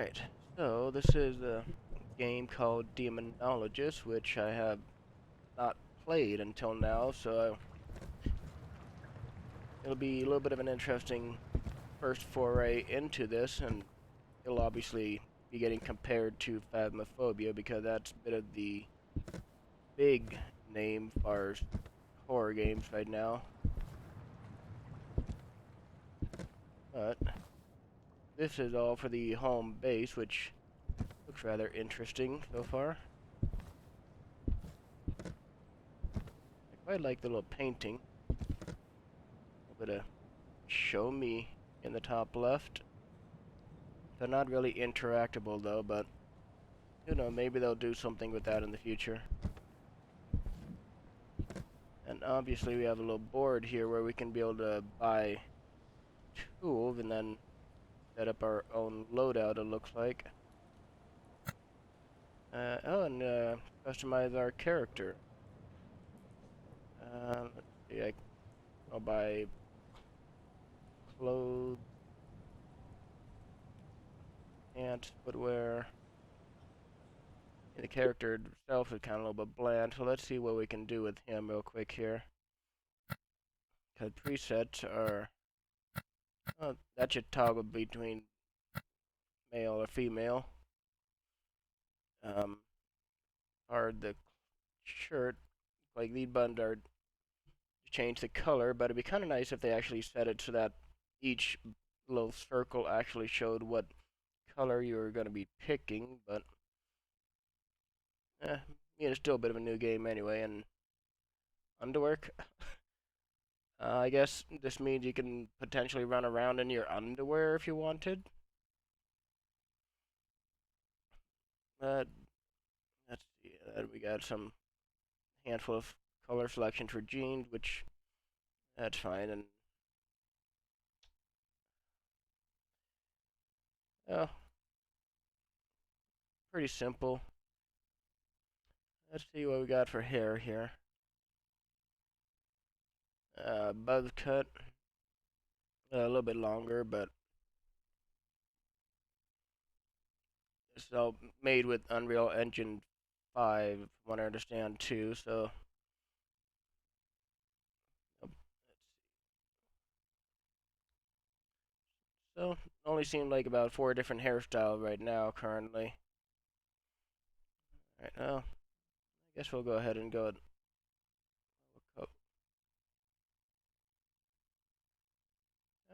Alright, so this is a game called Demonologist, which I have not played until now, so it'll be a little bit of an interesting first foray into this, and it'll obviously be getting compared to Phasmophobia because that's a bit of the big name for horror games right now. But this is all for the home base, which looks rather interesting so far. I quite like the little painting. A bit of show me in the top left. They're not really interactable though, but you know, maybe they'll do something with that in the future. And obviously we have a little board here where we can be able to buy tools and then set up our own loadout, it looks like. And customize our character. Let's see, I'll buy clothes, pants, footwear. The character itself is kind of a little bit bland, so let's see what we can do with him real quick here. Because presets are... Oh, that should toggle between male or female. Or the shirt, like these buttons are to change the color, but it'd be kind of nice if they actually set it so that each little circle actually showed what color you were going to be picking, but it's still a bit of a new game anyway. And underwear, I guess this means you can potentially run around in your underwear if you wanted. Let's see, we got some handful of color selections for jeans, which that's fine. And oh, pretty simple. Let's see what we got for hair here. Buzz cut, a little bit longer, but it's all made with Unreal Engine 5, from what I understand too. So only seem like about 4 different hairstyles right now currently. Alright, now I guess we'll go ahead and go.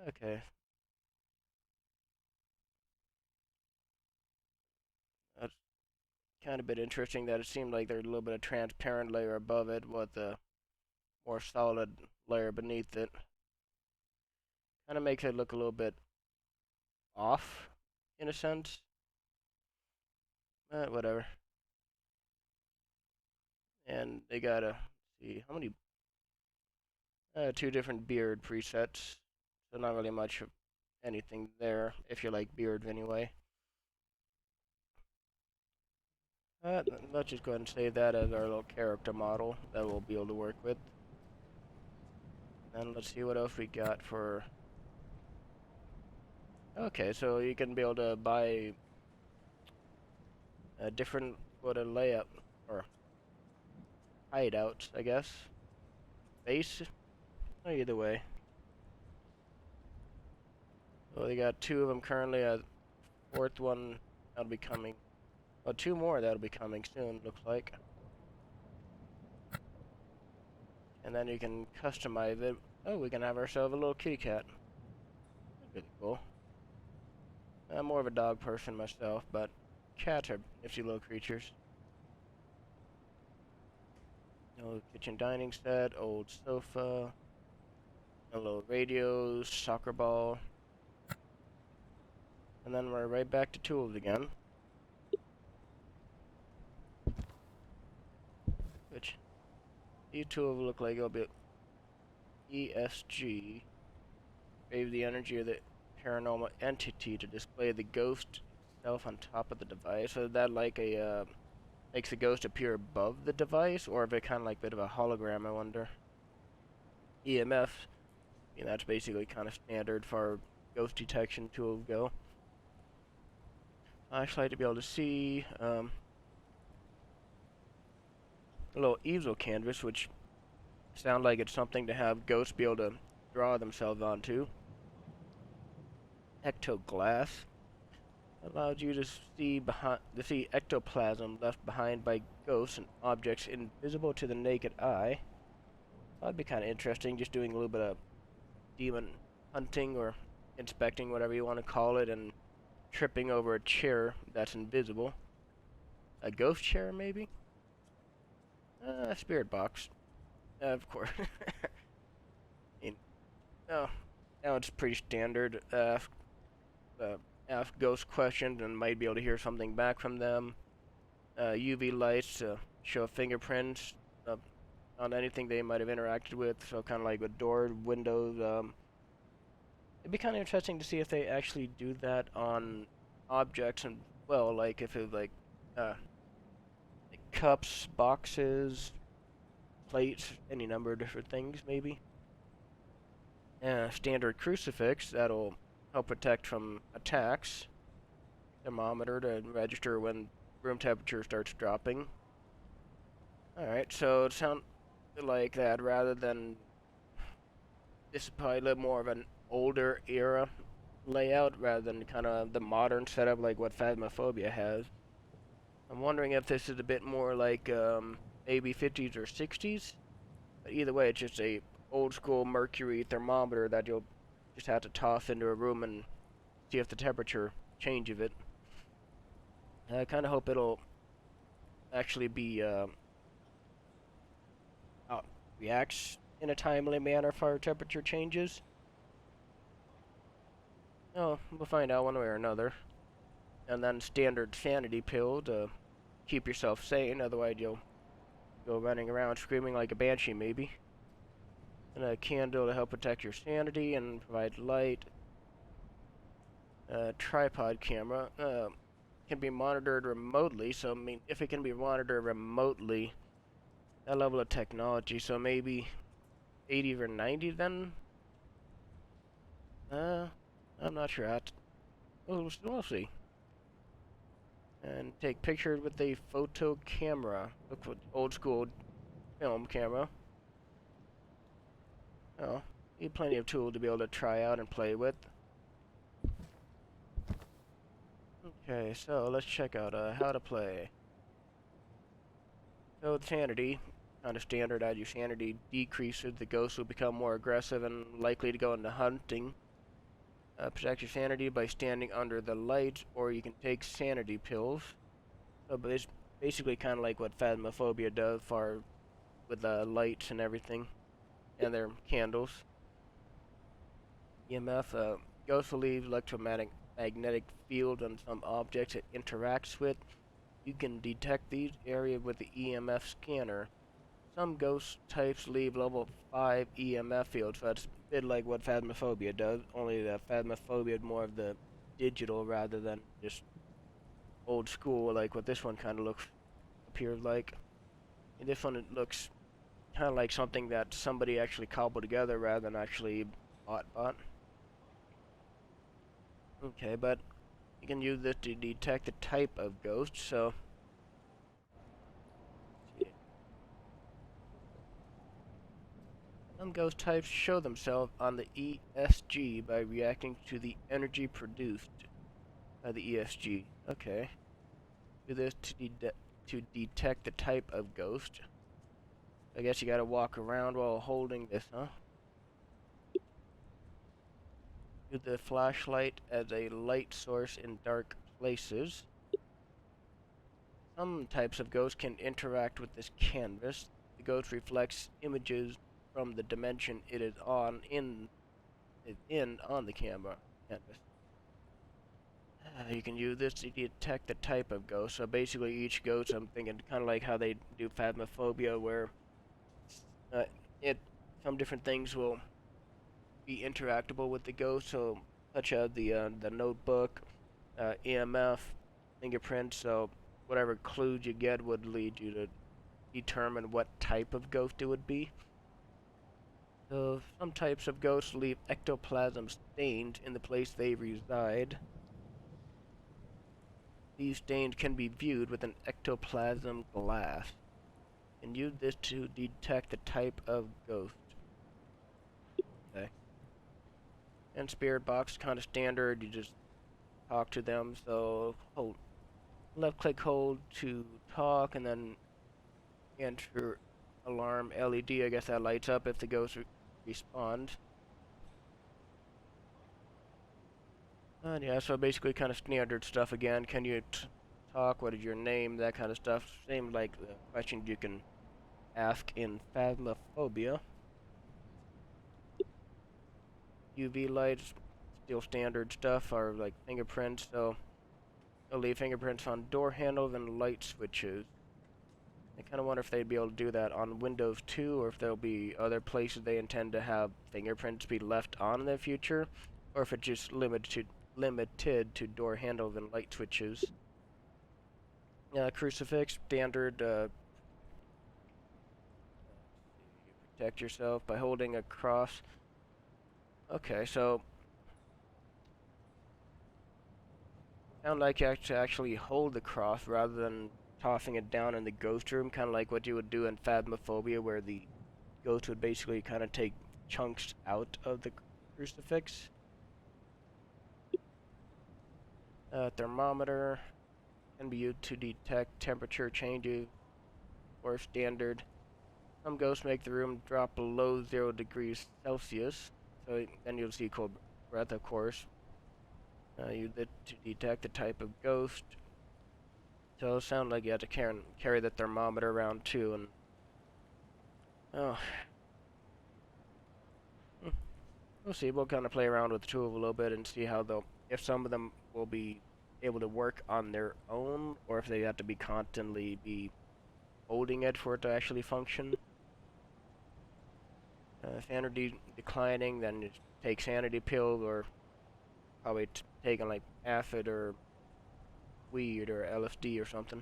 Okay. That's kind of a bit interesting that it seemed like there's a little bit of transparent layer above it with a more solid layer beneath it. Kind of makes it look a little bit off in a sense. But whatever. And they got see how many 2 different beard presets. So not really much of anything there if you like beards anyway. Let's just go ahead and save that as our little character model that we'll be able to work with. And let's see what else we got for... Okay, so you can be able to buy a different sort of layout, or hideouts, I guess. Base? Either way. Well, they got 2 of them currently, a 4th one that'll be coming. Well, 2 more that'll be coming soon, looks like. And then you can customize it. Oh, we can have ourselves a little kitty cat. That's really cool. I'm more of a dog person myself, but cats are nifty little creatures. Old kitchen dining set, old sofa, a little radio, soccer ball. And then we're right back to tools again. Which, these tools look like it'll be ESG. Save the energy of the paranormal entity to display the ghost itself on top of the device. So that like a makes the ghost appear above the device, or if it kind of like a bit of a hologram, I wonder. EMF, that's basically kind of standard for ghost detection tools go. flashlight to be able to see. A little easel canvas, which sound like it's something to have ghosts be able to draw themselves onto. Ectoglass allows you to see ectoplasm left behind by ghosts and objects invisible to the naked eye. That'd be kind of interesting, just doing a little bit of demon hunting or inspecting, whatever you want to call it, and tripping over a chair that's invisible. A ghost chair, maybe? Spirit box. Of course. No, now it's pretty standard. Ask ghost questions and might be able to hear something back from them. UV lights to show fingerprints on anything they might have interacted with. So kind of like with doors, windows. It'd be kind of interesting to see if they actually do that on objects, and well, like if it was like cups, boxes, plates, any number of different things, maybe. Standard crucifix that'll help protect from attacks. Thermometer to register when room temperature starts dropping. Alright, so it sounds like that rather than... This is probably a little more of an older era layout rather than kind of the modern setup like what Phasmophobia has. I'm wondering if this is a bit more like maybe 50s or 60s. But either way, it's just a old school mercury thermometer that you'll just have to toss into a room and see if the temperature change of it. I kind of hope it'll actually be reacts in a timely manner for temperature changes. Oh, we'll find out one way or another. And then standard sanity pill to keep yourself sane, otherwise you'll go running around screaming like a banshee maybe. And a candle to help protect your sanity and provide light. Tripod camera can be monitored remotely, so I mean, if it can be monitored remotely, that level of technology, so maybe 80 or 90 then? I'm not sure. We'll see. And take pictures with a photo camera. Look for old school film camera. Oh, need plenty of tools to be able to try out and play with. Okay, so let's check out how to play. So with sanity, kind of standard. As your sanity decreases, the ghost will become more aggressive and likely to go into hunting. Protect your sanity by standing under the light, or you can take sanity pills. So it's basically kind of like what Phasmophobia does with the lights and everything, and their candles. EMF, ghost will leave electromagnetic field on some objects it interacts with. You can detect these areas with the EMF scanner. Some ghost types leave level 5 EMF fields, so that's a bit like what Phasmophobia does, only the Phasmophobia is more of the digital rather than just old school, like what this one kind of appears like. And this one, it looks kind of like something that somebody actually cobbled together rather than actually bought. Okay, but you can use this to detect the type of ghost, so... Some ghost types show themselves on the ESG by reacting to the energy produced by the ESG. Okay. Do this to detect the type of ghost. I guess you gotta walk around while holding this, huh? Use the flashlight as a light source in dark places. Some types of ghosts can interact with this canvas. The ghost reflects images from the dimension it is on the canvas. You can use this to detect the type of ghost. So basically, each ghost, I'm thinking, kind of like how they do Phasmophobia, where some different things will be interactable with the ghost. So such as the notebook, EMF, fingerprints. So whatever clues you get would lead you to determine what type of ghost it would be. So some types of ghosts leave ectoplasm stains in the place they reside. These stains can be viewed with an ectoplasm glass, and use this to detect the type of ghost. Okay. And spirit box kind of standard. You just talk to them. So hold left click hold to talk, and then enter alarm LED. I guess that lights up if the ghost respond. And yeah, so basically kind of standard stuff again. Can you talk? What is your name? That kind of stuff. Same like the questions you can ask in Phasmophobia. UV lights, still standard stuff, are like fingerprints. So they'll leave fingerprints on door handles and light switches. I kind of wonder if they'd be able to do that on Windows 2, or if there'll be other places they intend to have fingerprints be left on in the future, or if it's just limited to door handles and light switches. Crucifix, standard. You protect yourself by holding a cross. Okay, so sound like you have to actually hold the cross rather than tossing it down in the ghost room, kind of like what you would do in Phasmophobia, where the ghost would basically kind of take chunks out of the crucifix. Thermometer can be used to detect temperature changes, or standard. Some ghosts make the room drop below 0 degrees Celsius, so then you'll see cold breath, of course. Use it to detect the type of ghost. So it sounds like you have to carry the thermometer around too, and oh, we'll see. We'll kind of play around with the tool a little bit and see how they'll, if some of them will be able to work on their own, or if they have to be constantly be holding it for it to actually function. Sanity declining, then just take sanity pills, or probably taking like acid or weed or LSD or something.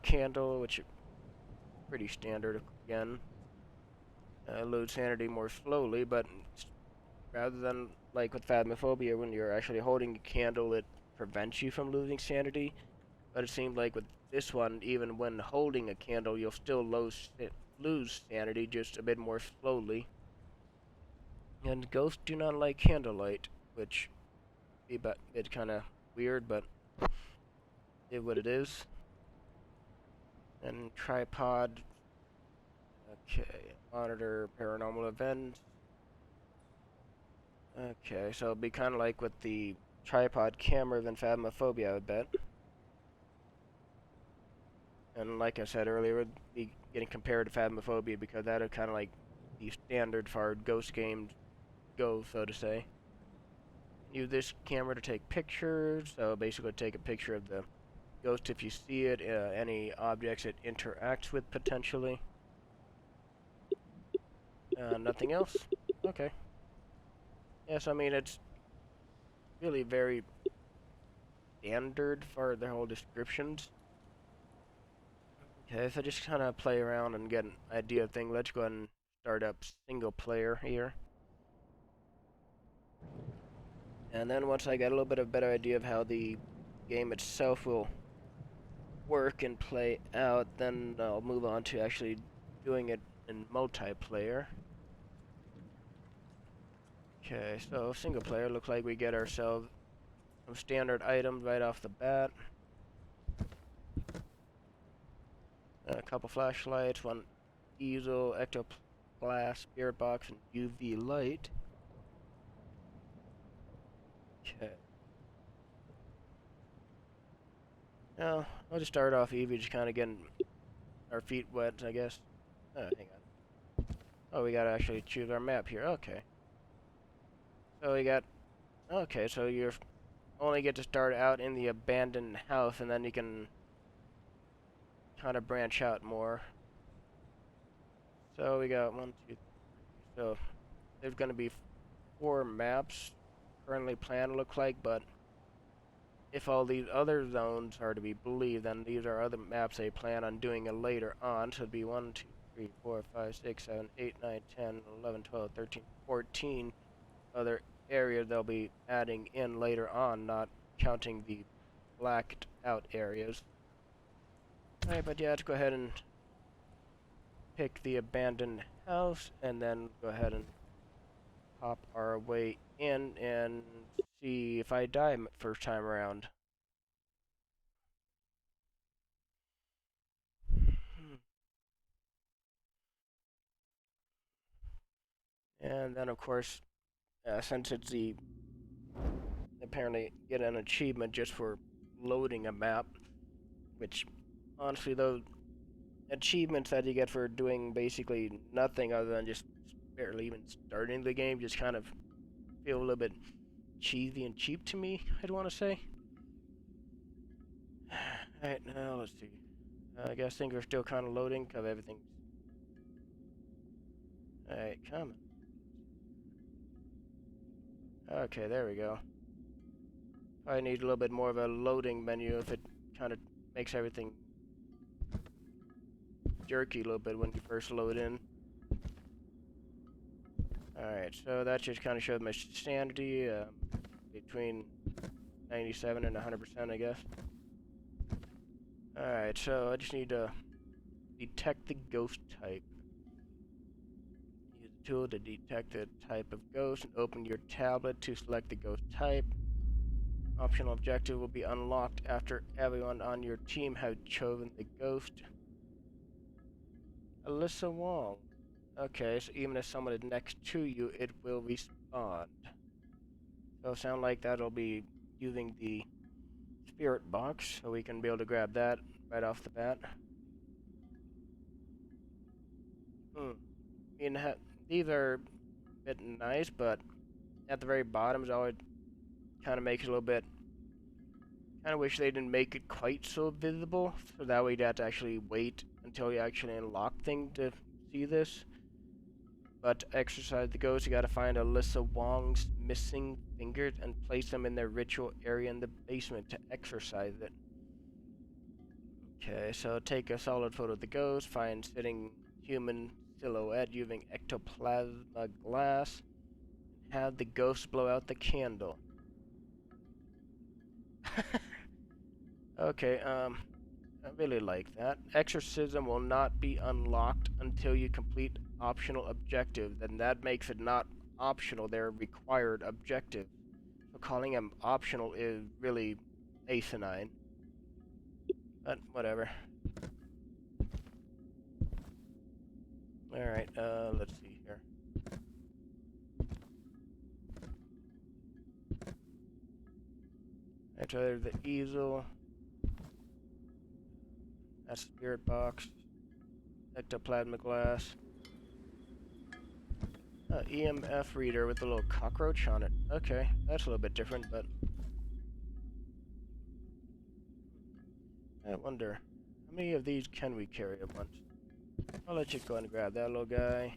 Candle, which is pretty standard again. Load sanity more slowly, but rather than like with Phasmophobia, when you're actually holding a candle, it prevents you from losing sanity. But it seemed like with this one, even when holding a candle, you'll still lose sanity, just a bit more slowly. And ghosts do not like candlelight, which is a bit kind of weird, but is what it is. And tripod. Okay, monitor paranormal events. Okay, so it'd be kind of like with the tripod camera than Phasmophobia, I bet. And like I said earlier, it would be getting compared to Phasmophobia because that would kind of like the standard for ghost games go, so to say. Use this camera to take pictures, so basically take a picture of the ghost if you see it, any objects it interacts with potentially. Nothing else? Okay. Yes, I mean, it's really very standard for their whole descriptions. Okay, so just kind of play around and get an idea of things. Let's go ahead and start up single player here. And then once I get a little bit of a better idea of how the game itself will work and play out, then I'll move on to actually doing it in multiplayer. Okay, so single player, looks like we get ourselves some standard items right off the bat. A couple flashlights, one easel, ectoplasm, spirit box, and UV light. Okay. Now, I'll just start off easy, just kind of getting our feet wet, I guess. Hang on. Oh, we gotta actually choose our map here. Okay. So we got... Okay, so you only get to start out in the abandoned house, and then you can kind of branch out more. So we got 1, 2, 3. So there's gonna be 4 maps currently planned, look like, but if all these other zones are to be believed, then these are other maps they plan on doing later on. So it'd be 1, 2, 3, 4, 5, 6, 7, 8, 9, 10, 11, 12, 13, 14 other areas they'll be adding in later on, not counting the blacked out areas. Alright, but yeah, let's go ahead and pick the abandoned house, and then go ahead and pop our way in and see if I die first time around. And then, of course, since it's the apparently get an achievement just for loading a map, which honestly, those achievements that you get for doing basically nothing other than just barely even starting the game just kind of feel a little bit cheesy and cheap to me, I'd want to say. Alright, now let's see. I guess things are still kind of loading because everything's... Alright, come on. Okay, there we go. Probably need a little bit more of a loading menu if it kind of makes everything jerky a little bit when you first load in. Alright, so that just kind of showed my sanity between 97 and 100%, I guess. Alright, so I just need to detect the ghost type. Use the tool to detect the type of ghost and open your tablet to select the ghost type. Optional objective will be unlocked after everyone on your team has chosen the ghost. Alyssa Wong. Okay, so even if someone is next to you, it will respond. So it sounds like that'll be using the spirit box, so we can be able to grab that right off the bat. These are a bit nice, but at the very bottom is always kind of makes it a little bit... Kind of wish they didn't make it quite so visible, so that way you'd have to actually wait until you actually unlock things to see this. But to exercise the ghost, you gotta find Alyssa Wong's missing fingers and place them in their ritual area in the basement to exercise it. Okay, so take a solid photo of the ghost, find sitting human silhouette using ectoplasma glass, have the ghost blow out the candle. Okay, I really like that. Exorcism will not be unlocked until you complete optional objectives, and that makes it not optional, they're required objectives. So calling them optional is really asinine. But whatever. Alright, let's see here. That's either the easel. That's spirit box. Ectoplasmic glass. EMF reader with a little cockroach on it. Okay, that's a little bit different, but... I wonder, how many of these can we carry at once? I'll let you go and grab that little guy.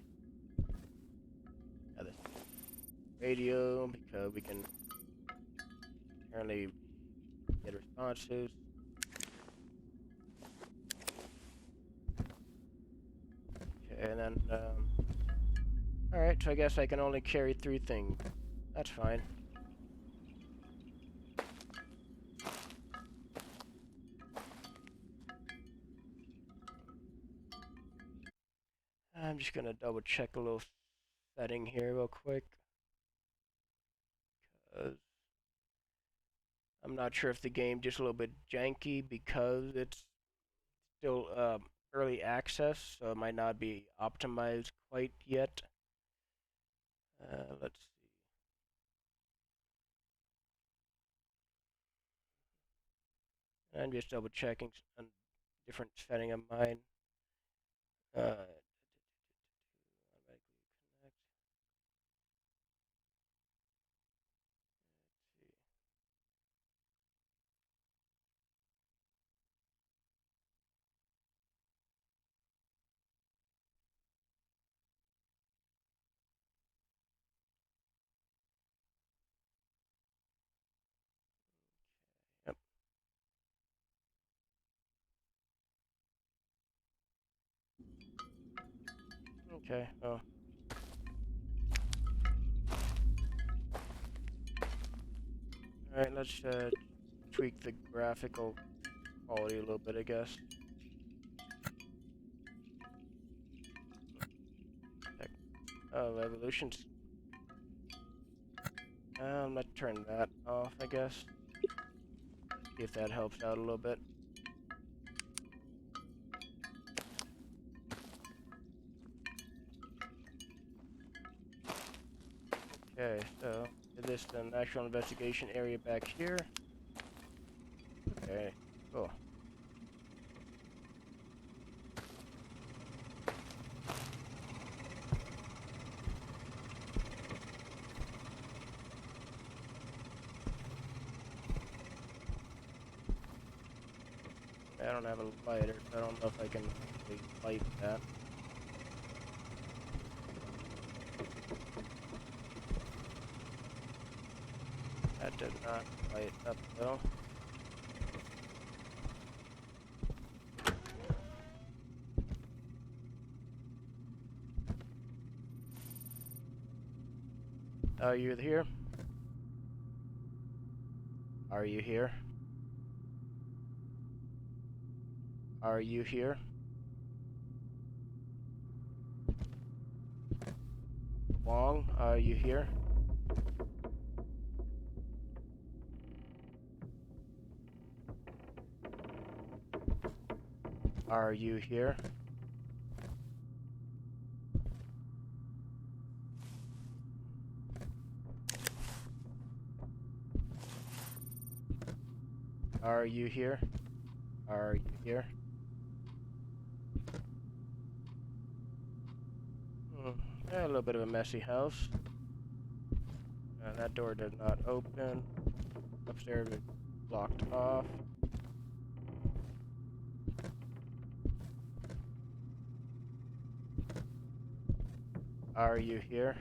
Got this radio, because we can apparently get responses. Okay, and then, alright, so I guess I can only carry 3 things. That's fine. I'm just gonna double check a little setting here real quick. Because I'm not sure if the game just a little bit janky because it's still early access, so it might not be optimized quite yet. Let's see. I'm just double checking a different setting of mine. Automatically connect. Yep. Okay. Oh. All right. Let's tweak the graphical quality a little bit, I guess. Oh, evolutions. I'm gonna turn that off, I guess. See if that helps out a little bit. Okay, so this is an actual investigation area back here. Okay, cool. I don't have a lighter, so I don't know if I can actually light that. That did not light up though. Are you here? Are you here? Are you here? Wong, are you here? Are you here? Are you here? Are you here? Yeah, a little bit of a messy house. That door did not open. Upstairs is blocked off. Are you here?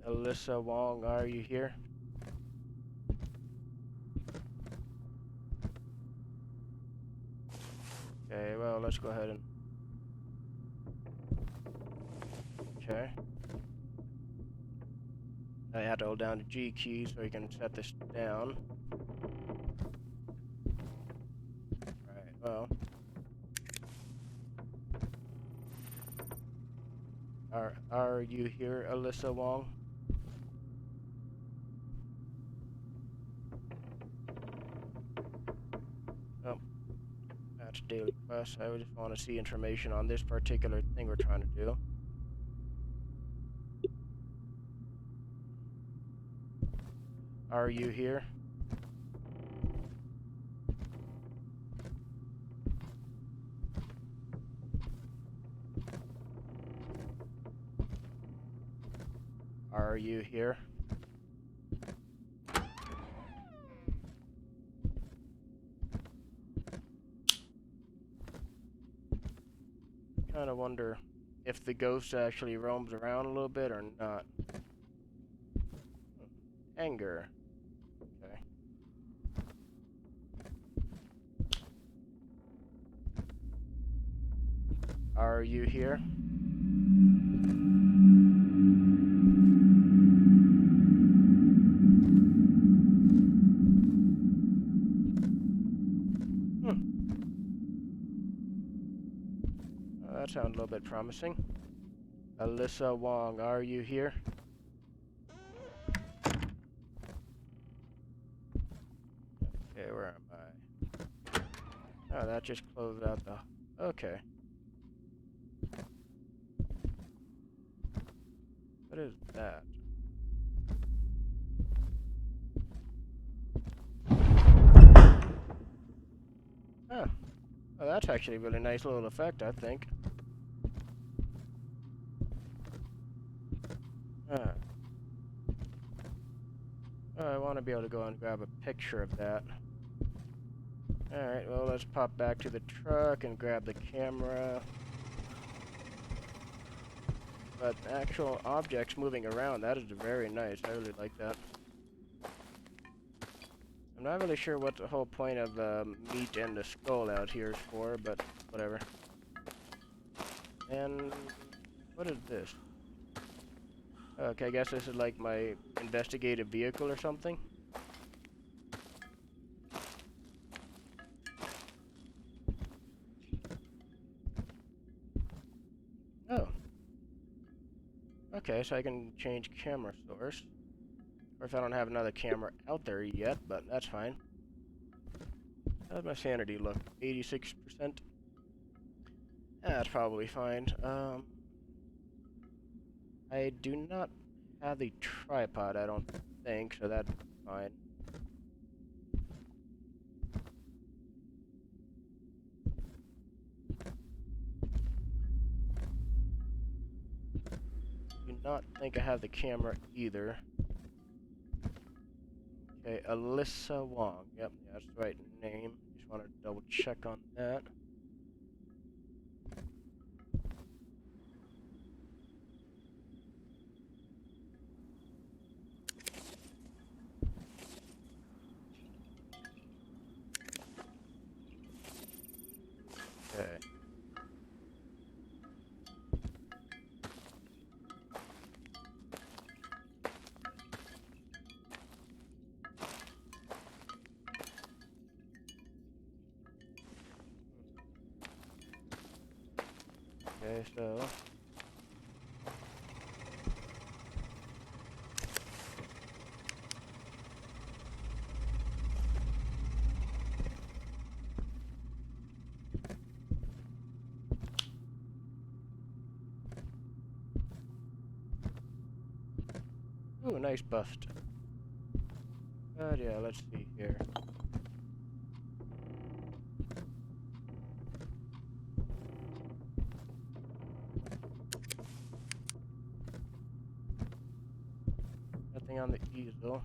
Alyssa Wong, are you here? Okay, well, let's go ahead and... Okay. I had to hold down the G key so you can set this down. Right, well... Are you here, Alyssa Wong? Oh, that's daily quest. I just want to see information on this particular thing we're trying to do. Are you here? Are you here? Kind of wonder if the ghost actually roams around a little bit or not. Anger. Okay. Are you here? That sounds a little bit promising. Alyssa Wong, are you here? Okay, where am I? Oh, that just closed out the... Okay. What is that? Oh. Oh, that's actually a really nice little effect, I think. Oh, I want to be able to go and grab a picture of that. Alright, well, let's pop back to the truck and grab the camera. But actual objects moving around, that is very nice. I really like that. I'm not really sure what the whole point of meat and the skull out here is for, but whatever. And what is this? Okay, I guess this is like my investigative vehicle or something. Oh. Okay, so I can change camera source. Or if I don't have another camera out there yet, but that's fine. How's my sanity look? 86%? That's probably fine. I do not have the tripod, I don't think, so that's fine. Do not think I have the camera either. Okay, Alyssa Wong. Yep, yeah, that's the right name. Just want to double check on that. Okay. Okay, so ooh, nice bust. But yeah, let's see here. Nothing on the easel.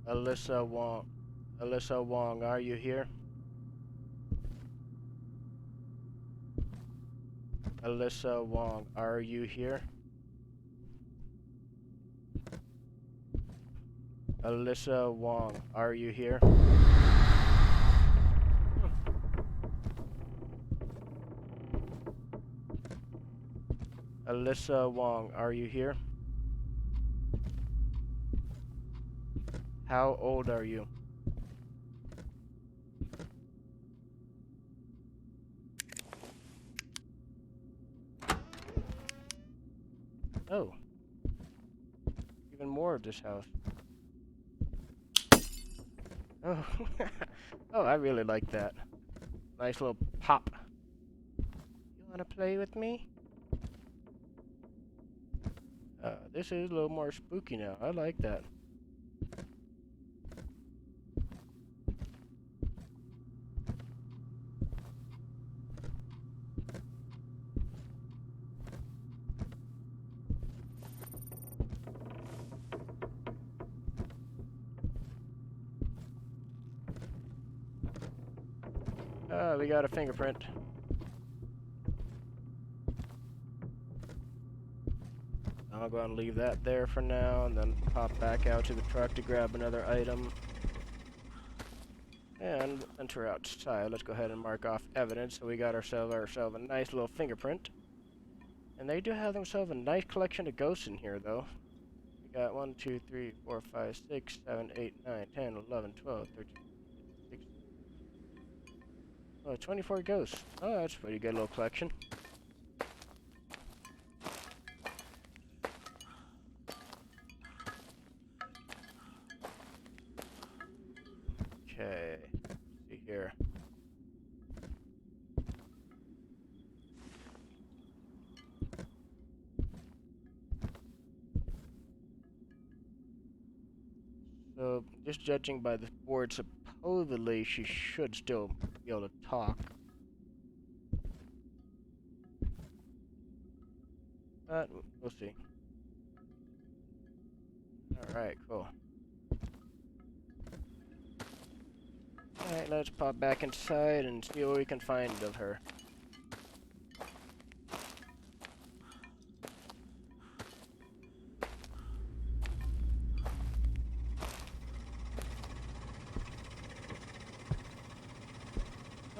Alyssa Wong. Alyssa Wong, are you here? Alyssa Wong, are you here? Alyssa Wong, are you here? Alyssa Wong, are you here? How old are you? Oh. Even more of this house. Oh. Oh, I really like that. Nice little pop. You wanna play with me? This is a little more spooky now. I like that. We got a fingerprint. I'll go and leave that there for now, and then pop back out to the truck to grab another item. And enter outside. Let's go ahead and mark off evidence. So we got ourselves a nice little fingerprint. And they do have themselves a nice collection of ghosts in here, though. We got 1, 2, 3, 4, 5, 6, 7, 8, 9, 10, 11, 12, 13, 16. Oh, 24 ghosts. Oh, that's a pretty good little collection. Okay. Let's see here. So, just judging by the board, supposedly she should still be able to talk. But we'll see. Alright, cool. Alright, let's pop back inside and see what we can find of her.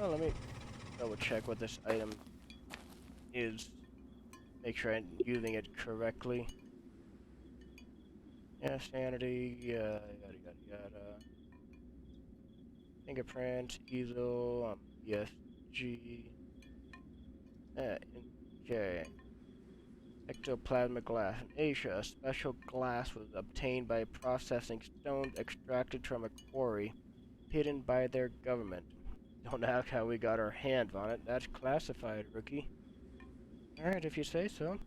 Oh, let me double check what this item is. make sure I'm using it correctly. Yeah, sanity, yada yada yada. Fingerprint, easel, ESG. Okay. Ectoplasmic glass. In Asia, a special glass was obtained by processing stones extracted from a quarry hidden by their government. Don't ask how we got our hands on it. That's classified, rookie. Alright, if you say so.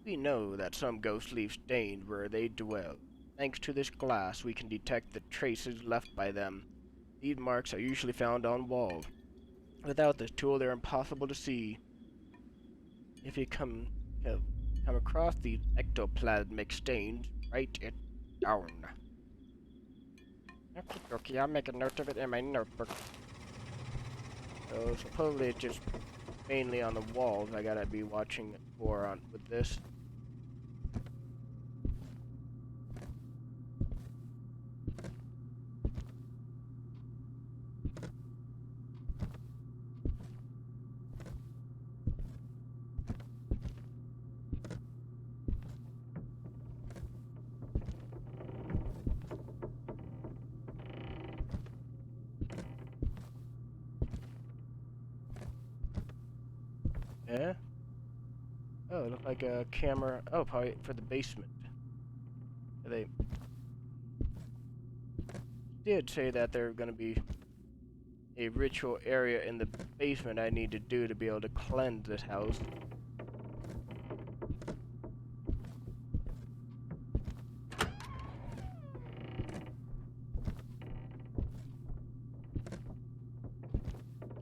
We know that some ghosts leave stains where they dwell. Thanks to this glass, we can detect the traces left by them. These marks are usually found on walls. Without this tool, they're impossible to see. If you come across these ectoplasmic stains, write it down. Okay, I'll make a note of it in my notebook. So supposedly it's just mainly on the walls I gotta be watching for with this. Yeah? Oh, it looked like a camera. Oh, probably for the basement. They did say that there's gonna be a ritual area in the basement I need to do to be able to cleanse this house.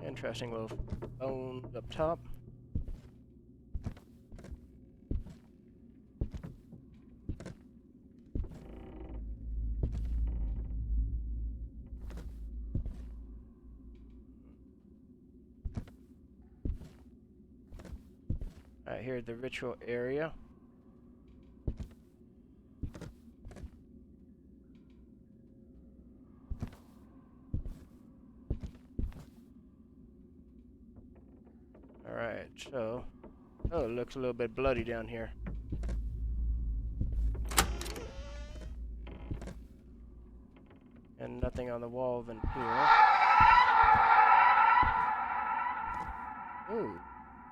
Interesting little bones up top. Alright, here's the ritual area. Alright, so... Oh, it looks a little bit bloody down here. And nothing on the wall in here. Ooh,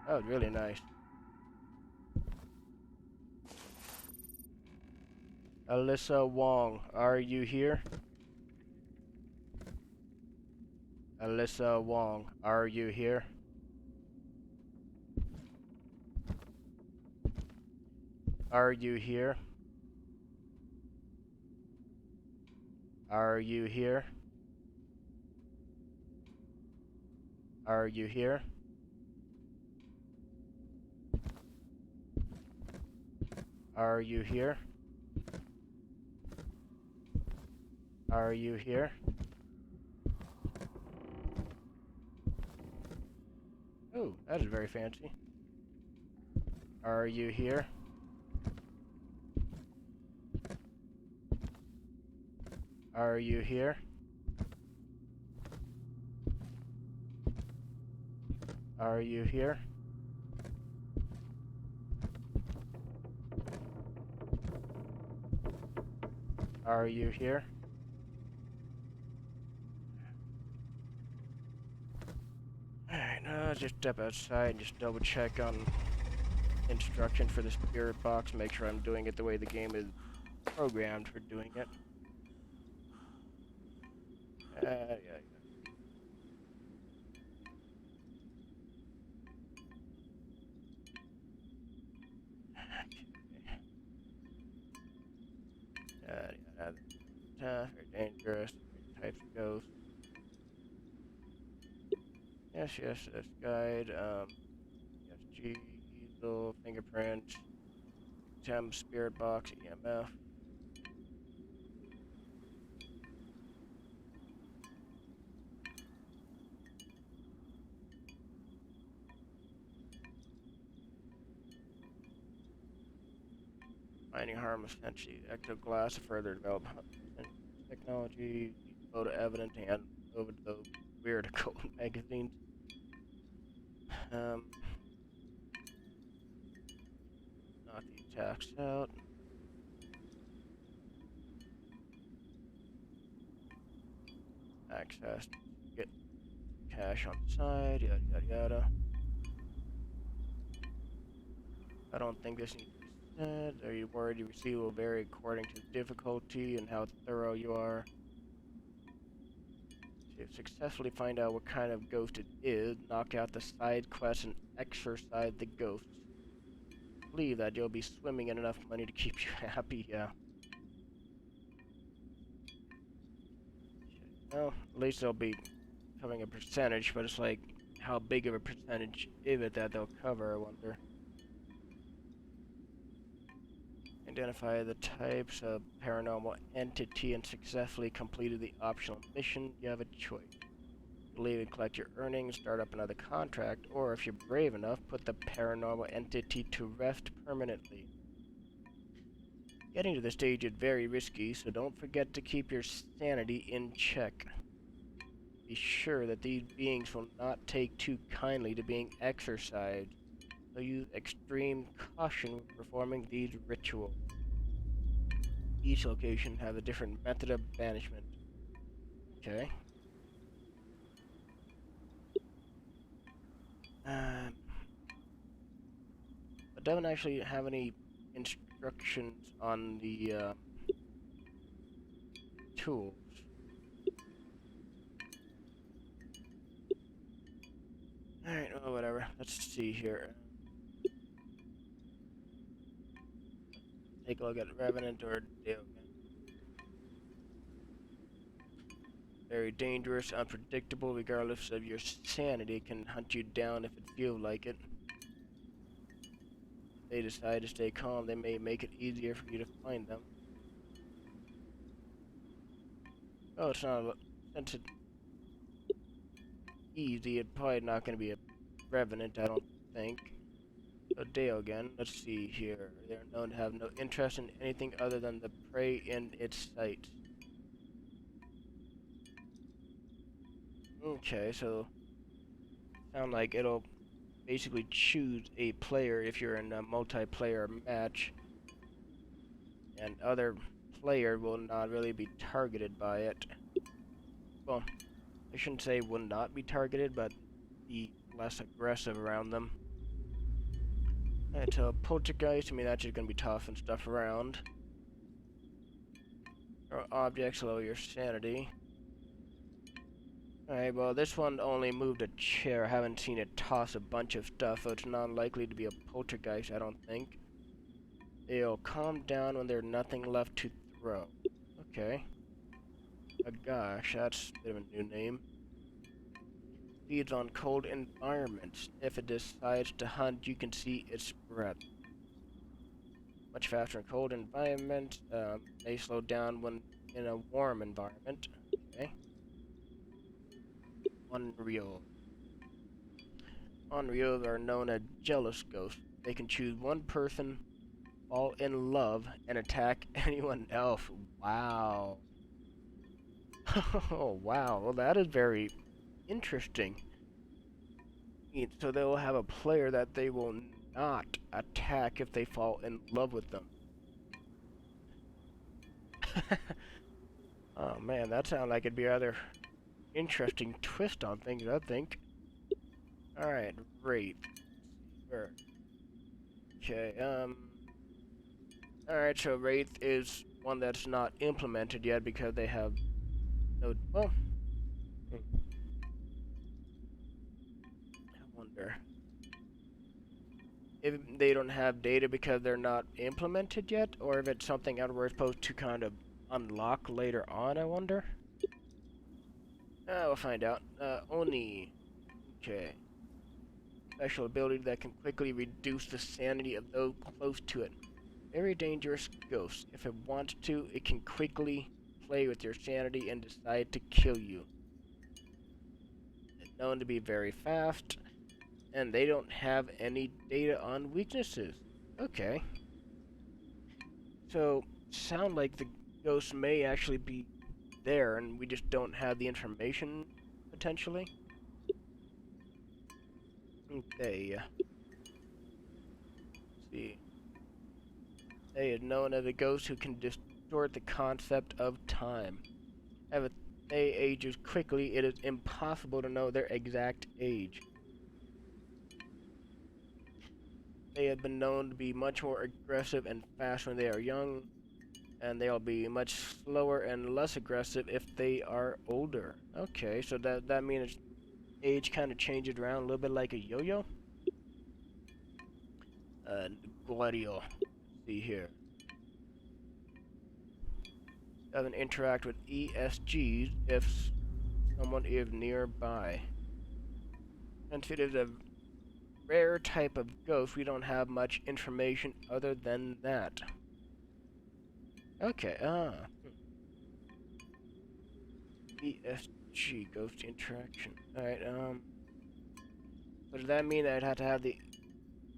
that was really nice. Alyssa Wong, are you here? Alyssa Wong, are you here? Are you here? Are you here? Are you here? Are you here? Are you here? Oh, that is very fancy. Are you here? Are you here? Are you here? Are you here? Alright, now let's just step outside and just double check on instruction for the spirit box, make sure I'm doing it the way the game is programmed for doing it. Yeah. Tough, very dangerous, types of ghosts. Yes, guide, ESG, easel, fingerprint, temp, spirit box, EMF. Mining harmless entity, ectoglass, further development technology, photo evidence, and over to those weird occult magazines. Knock the attacks out. Access. Get cash on the side. Yada yada yada. I don't think this needs to be said. Are you worried your receipt will vary according to difficulty and how thorough you are? To successfully find out what kind of ghost it is, knock out the side quests and exorcise the ghosts. Believe that you'll be swimming in enough money to keep you happy, yeah. Well, at least they'll be covering a percentage, but it's like, how big of a percentage is it that they'll cover, I wonder. Identify the types of paranormal entity and successfully completed the optional mission. You have a choice. Leave and collect your earnings, start up another contract, or if you're brave enough, put the paranormal entity to rest permanently. Getting to this stage is very risky, so don't forget to keep your sanity in check. Be sure that these beings will not take too kindly to being exorcised, so use extreme caution when performing these rituals. Each location has a different method of banishment. Okay. It doesn't actually have any instructions on the tools. Alright, well, whatever. Let's see here. Take a look at Revenant or Demonologist. Very dangerous, unpredictable, regardless of your sanity, can hunt you down if it feels like it. If they decide to stay calm, they may make it easier for you to find them. Oh, it's not since it's easy, it's probably not going to be a Revenant, I don't think. So Dale again, let's see here. They're known to have no interest in anything other than the prey in its sight. Okay, so sound like it'll basically choose a player if you're in a multiplayer match, and other player will not really be targeted by it. Well, I shouldn't say will not be targeted, but be less aggressive around them. And so poltergeist, I mean that's just gonna be tough and stuff around. Or objects lower your sanity. Alright, well this one only moved a chair. I haven't seen it toss a bunch of stuff, so it's not likely to be a poltergeist, I don't think. They'll calm down when there's nothing left to throw. Okay. Gosh, that's a bit of a new name. Feeds on cold environments. If it decides to hunt, you can see its breath. Much faster in cold environments. They slow down when in a warm environment. Okay. Unreal. Unreal are known as jealous ghosts. They can choose one person, fall in love, and attack anyone else. Wow. Oh, wow. Well, that is very interesting. So they will have a player that they will not attack if they fall in love with them. Oh man, that sounds like it'd be a rather interesting twist on things, I think. Alright, Wraith. Okay, alright, so Wraith is one that's not implemented yet because they have no, well, I wonder if they don't have data because they're not implemented yet, or if it's something that we're supposed to kind of unlock later on, I wonder. We'll find out. Oni. Okay. Special ability that can quickly reduce the sanity of those close to it. Very dangerous ghost. If it wants to, it can quickly play with your sanity and decide to kill you. It's known to be very fast, and they don't have any data on weaknesses. Okay. So, sound like the ghost may actually be there, and we just don't have the information, potentially. Okay. Let's see. They are known as a ghost who can distort the concept of time. If they ages quickly, it is impossible to know their exact age. They have been known to be much more aggressive and fast when they are young, and they'll be much slower and less aggressive if they are older. Okay, so that means age kind of changes around a little bit like a yo-yo. Gladio. See here. Doesn't interact with ESGs if someone is nearby. Since it is a rare type of ghost, we don't have much information other than that. Okay, ESG, ghost interaction. Alright, but does that mean I'd have to have the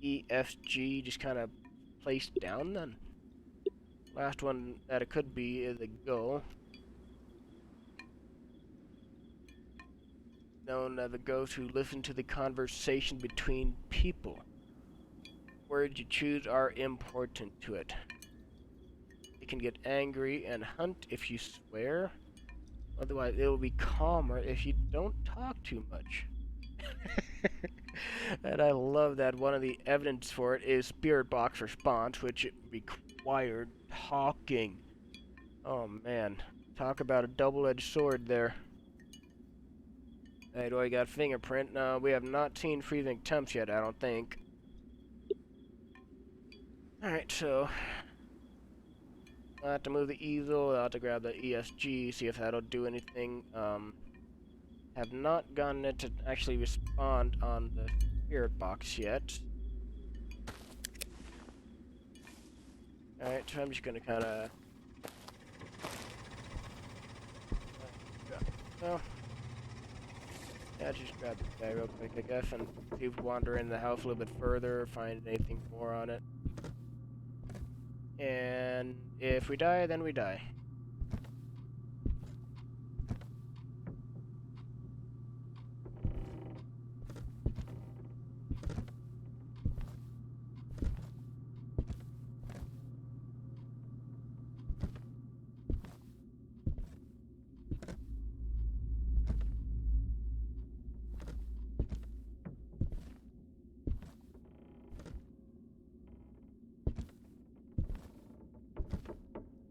ESG just kind of placed down then? Last one that it could be is a go. Known as a ghost who listens to the conversation between people. Words you choose are important to it. It can get angry and hunt if you swear. Otherwise, it will be calmer if you don't talk too much. And I love that one of the evidence for it is spirit box response, which required talking. Oh man, talk about a double-edged sword there. Hey, do I got fingerprint? No, we have not seen freezing temps yet, I don't think. Alright, so I'll have to move the easel, I'll have to grab the ESG, see if that'll do anything. Have not gotten it to actually respond on the spirit box yet. Alright, so I'm just gonna kinda... well, yeah, just grab this guy real quick, I guess, and see if we wander in the house a little bit further, find anything more on it. And if we die, then we die.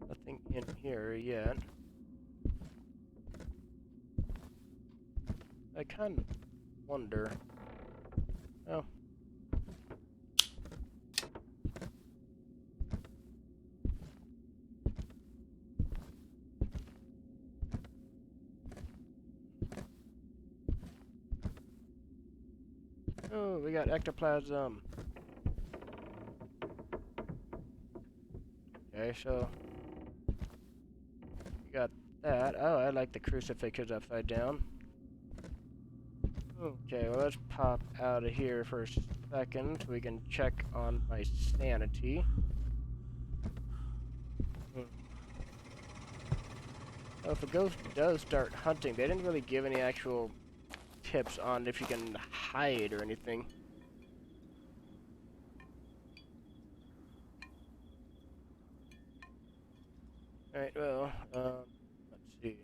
Nothing in here yet. I kind of wonder... oh. Oh, we got ectoplasm. Okay, so... we got that. Oh, I like the crucifixes upside down. Okay, well let's pop out of here for a second. We can check on my sanity. Oh, if a ghost does start hunting, they didn't really give any actual tips on if you can hide or anything. Alright, well, let's see.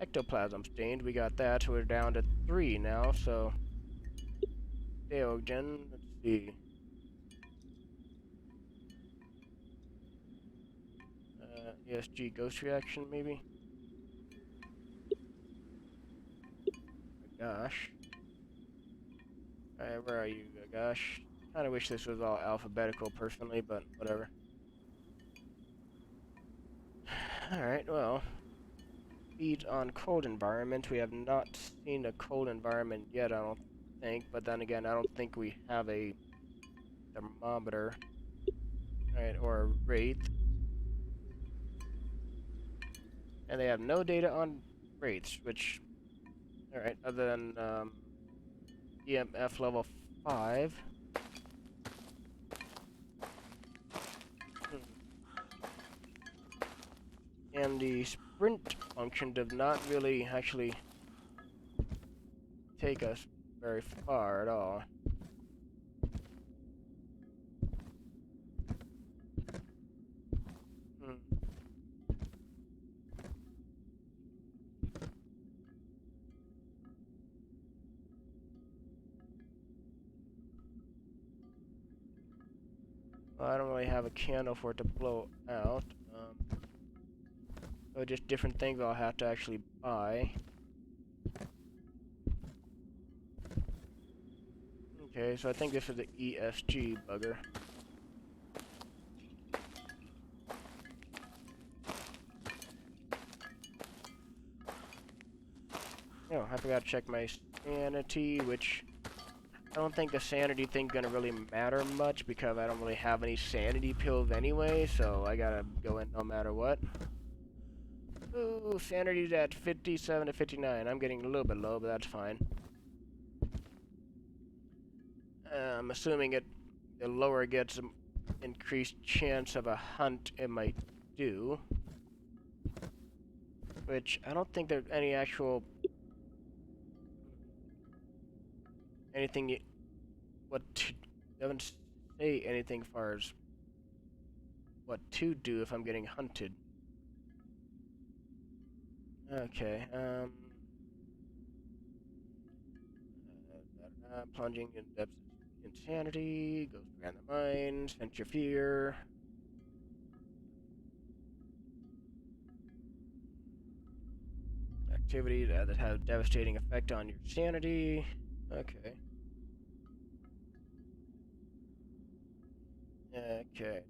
Ectoplasm stained, we got that, so we're down to 3 now, so... Deogen, let's see. ESG ghost reaction, maybe? Gosh. Alright, where are you, gosh? Kinda wish this was all alphabetical, personally, but whatever. Alright, well... feeds on cold environment. We have not seen a cold environment yet, I don't think, but then again, I don't think we have a thermometer. Alright, or a wraith. And they have no data on wraiths, which... alright, other than, EMF level 5. And the sprint function does not really actually take us very far at all. Well, I don't really have a candle for it to blow out. So just different things I'll have to actually buy. Okay, so I think this is the ESG bugger. Oh, I forgot to check my sanity, which I don't think the sanity thing's gonna really matter much because I don't really have any sanity pills anyway, so I gotta go in no matter what. Ooh, sanity's at 57 to 59. I'm getting a little bit low, but that's fine. I'm assuming the lower it gets, an increased chance of a hunt it might do. Which, I don't think there's any actual... anything doesn't say anything as far as what to do if I'm getting hunted. Okay, plunging in depths of insanity, goes beyond the mind, sense your fear. Activities that have a devastating effect on your sanity. Okay. Okay.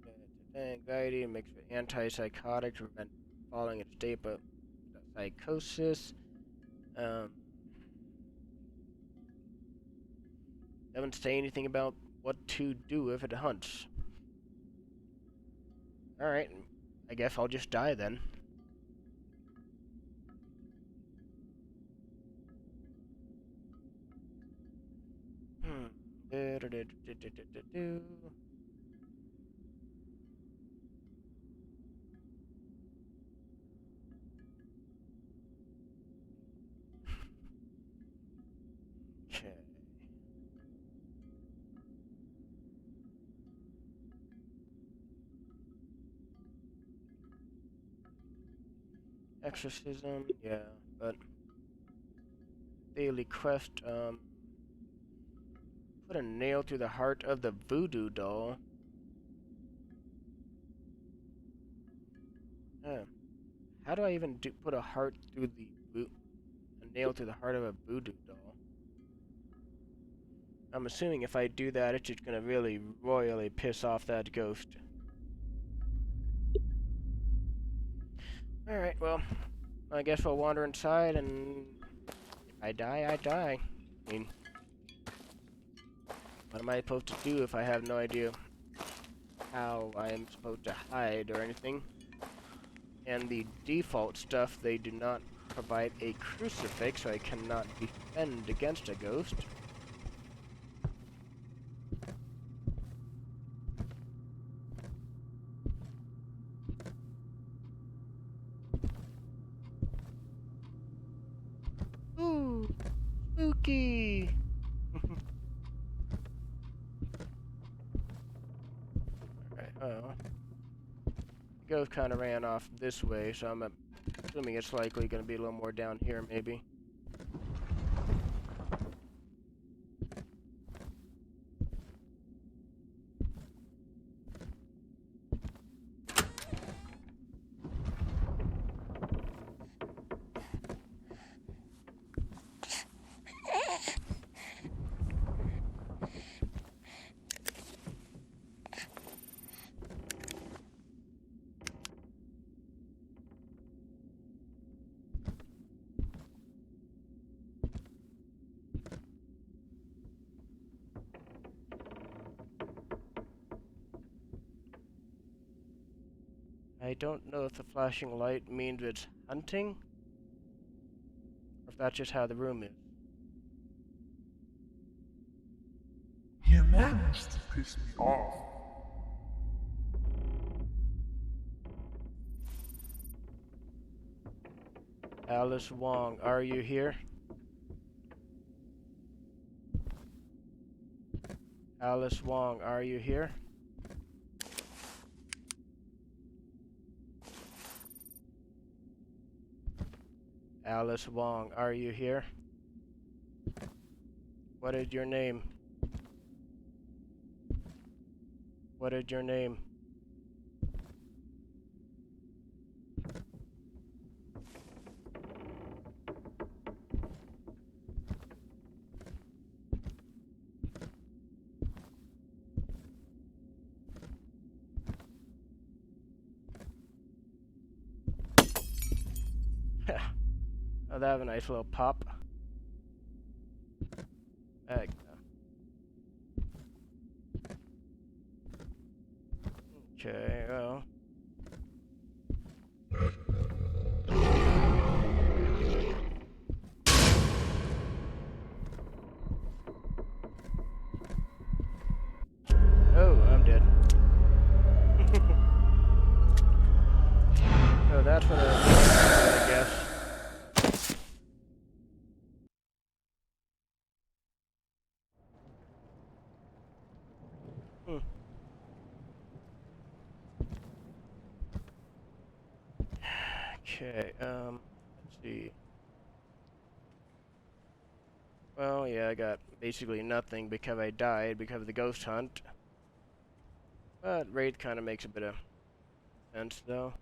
Anxiety makes it antipsychotic to prevent falling into state of psychosis. Doesn't say anything about what to do if it hunts. Alright, I guess I'll just die then. Okay. Exorcism, yeah, but daily quest, put a nail through the heart of the voodoo doll. How do I even put a heart through a nail through the heart of a voodoo doll? I'm assuming if I do that, it's just gonna really royally piss off that ghost. Alright, well, I guess we'll wander inside, and if I die, I die. I mean, what am I supposed to do if I have no idea how I am supposed to hide or anything? And the default stuff, they do not provide a crucifix, so I cannot defend against a ghost. Ooh, spooky! Alright, well, the ghost kind of ran off this way, so I'm assuming it's likely going to be a little more down here, maybe. I don't know if the flashing light means it's hunting, or if that's just how the room is. You managed to piss me off. Alice Wong, are you here? Alice Wong, are you here? Alice Wong, are you here? What is your name? What is your name? Oh, that have a nice little pop. Okay, well. Oh, I'm dead. So that's what I guess. Hmm. Okay, let's see. Well, yeah, I got basically nothing because I died because of the ghost hunt. But Wraith kind of makes a bit of sense, though.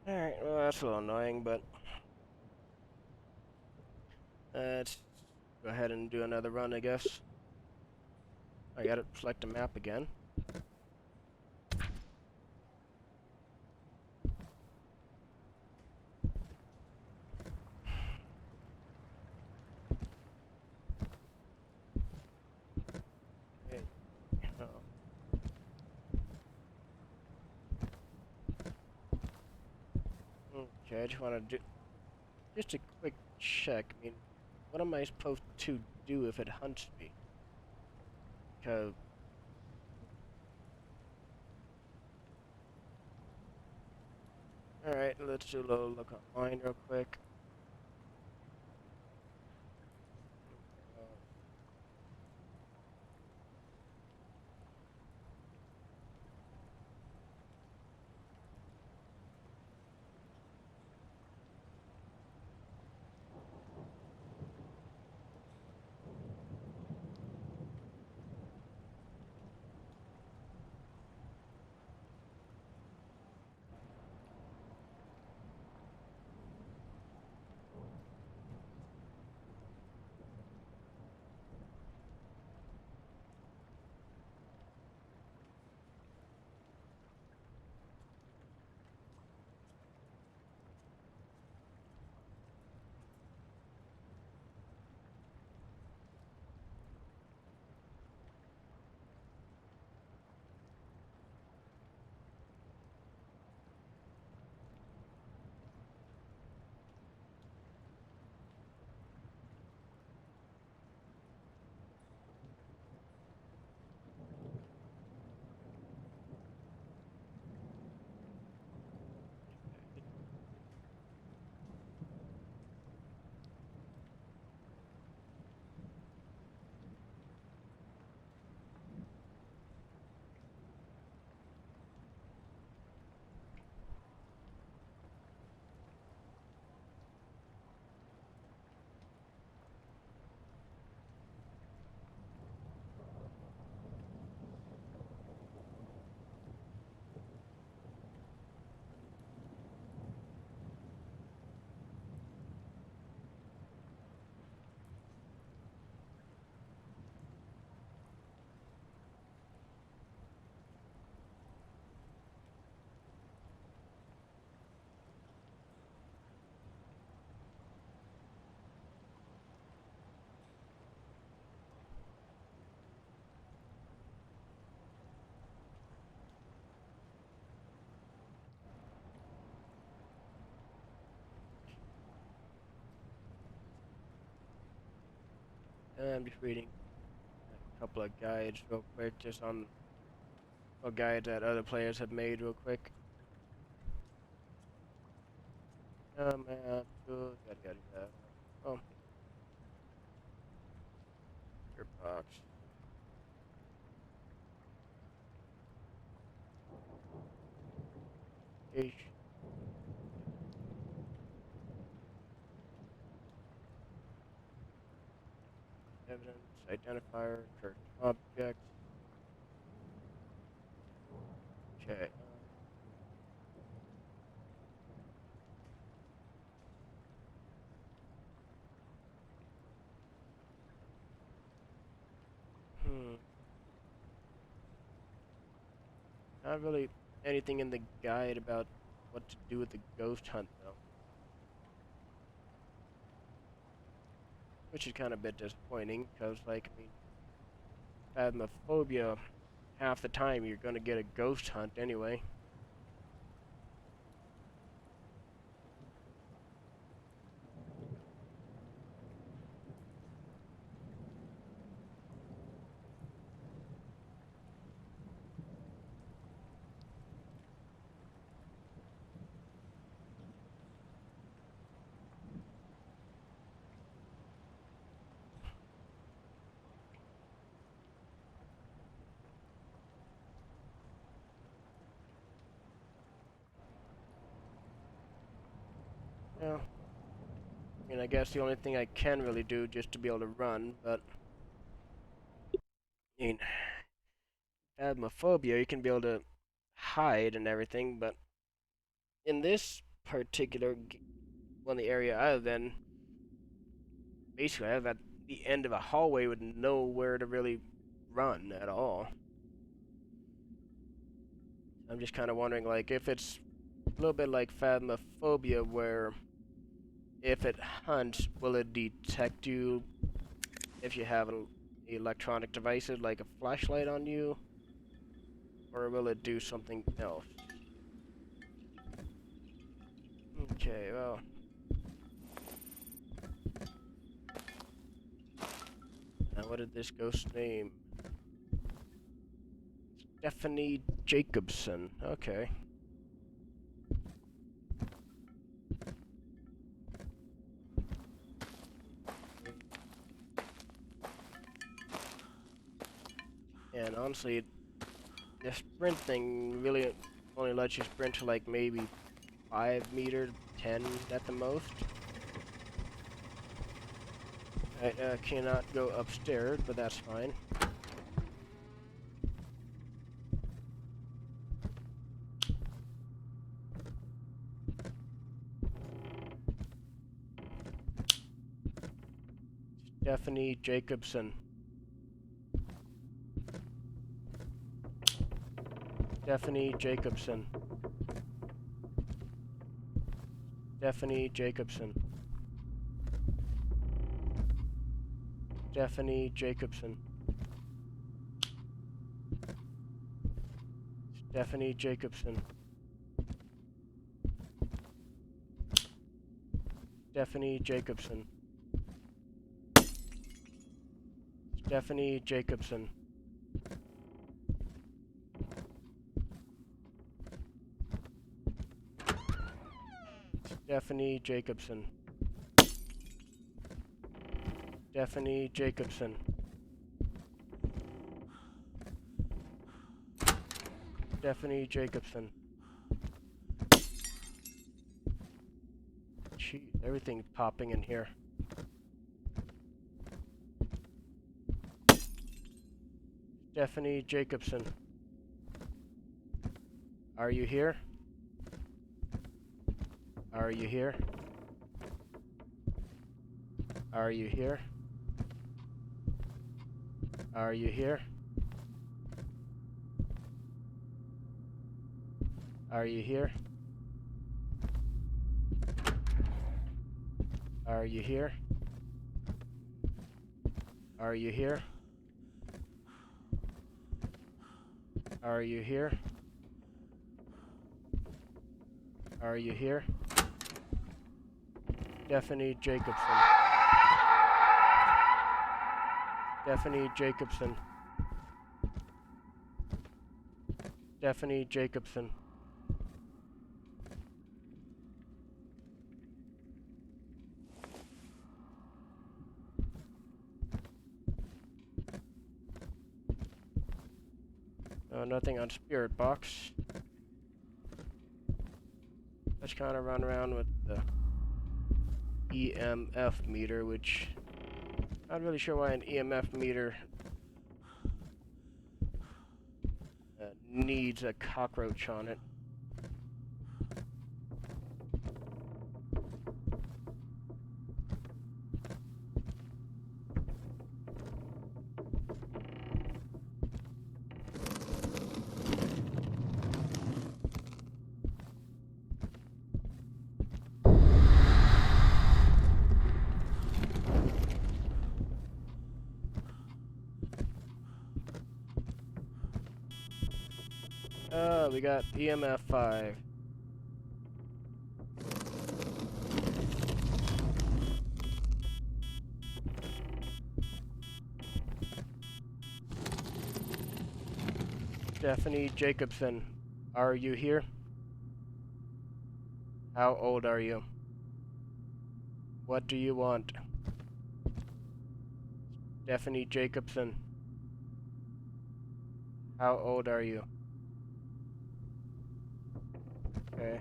Alright, well, that's a little annoying, but let's go ahead and do another run, I guess. I gotta select a map again. Okay, okay, I just want to do just a quick check. I mean, what am I supposed to do if it hunts me? Because alright, let's do a little look online real quick. I'm just reading a couple of guides real quick, just on what guides that other players have made real quick. Map, yada yada yada. Oh, your box. Ish. evidence, identifier, cursed object. Okay. Hmm. Not really anything in the guide about what to do with the ghost hunt, though. Which is kind of a bit disappointing, because, like, I mean, phasmophobia, half the time you're gonna get a ghost hunt anyway. Yeah. I mean, I guess the only thing I can really do just to be able to run, but I mean, phasmophobia, you can be able to hide and everything, but in this particular the area I live in, basically I live at the end of a hallway with nowhere to really run at all. I'm just kind of wondering, like, if it's a little bit like phasmophobia, where if it hunts, will it detect you if you have electronic devices like a flashlight on you, or will it do something else? Okay, well. Now, what did this ghost name? Stephanie Jacobson. Okay. And honestly, the sprint thing really only lets you sprint to like maybe 5 meters, 10 at the most. I cannot go upstairs, but that's fine. Stephanie Jacobson. Stephanie Jacobson. Stephanie Jacobson. Stephanie Jacobson. Stephanie Jacobson. Stephanie Jacobson. Stephanie Jacobson. Stephanie Jacobson. Stephanie Jacobson. Stephanie Jacobson. Jeez, everything's popping in here. Stephanie Jacobson. Are you here? Are you here? Are you here? Are you here? Are you here? Are you here? Are you here? Are you here? Are you here? Stephanie Jacobson. Stephanie Jacobson. Stephanie Jacobson. Oh, nothing on Spirit Box. Let's kind of run around with the EMF meter, which Not really sure why an EMF meter needs a cockroach on it. We got EMF 5. Stephanie Jacobson, are you here? How old are you? What do you want? Stephanie Jacobson, how old are you? Okay.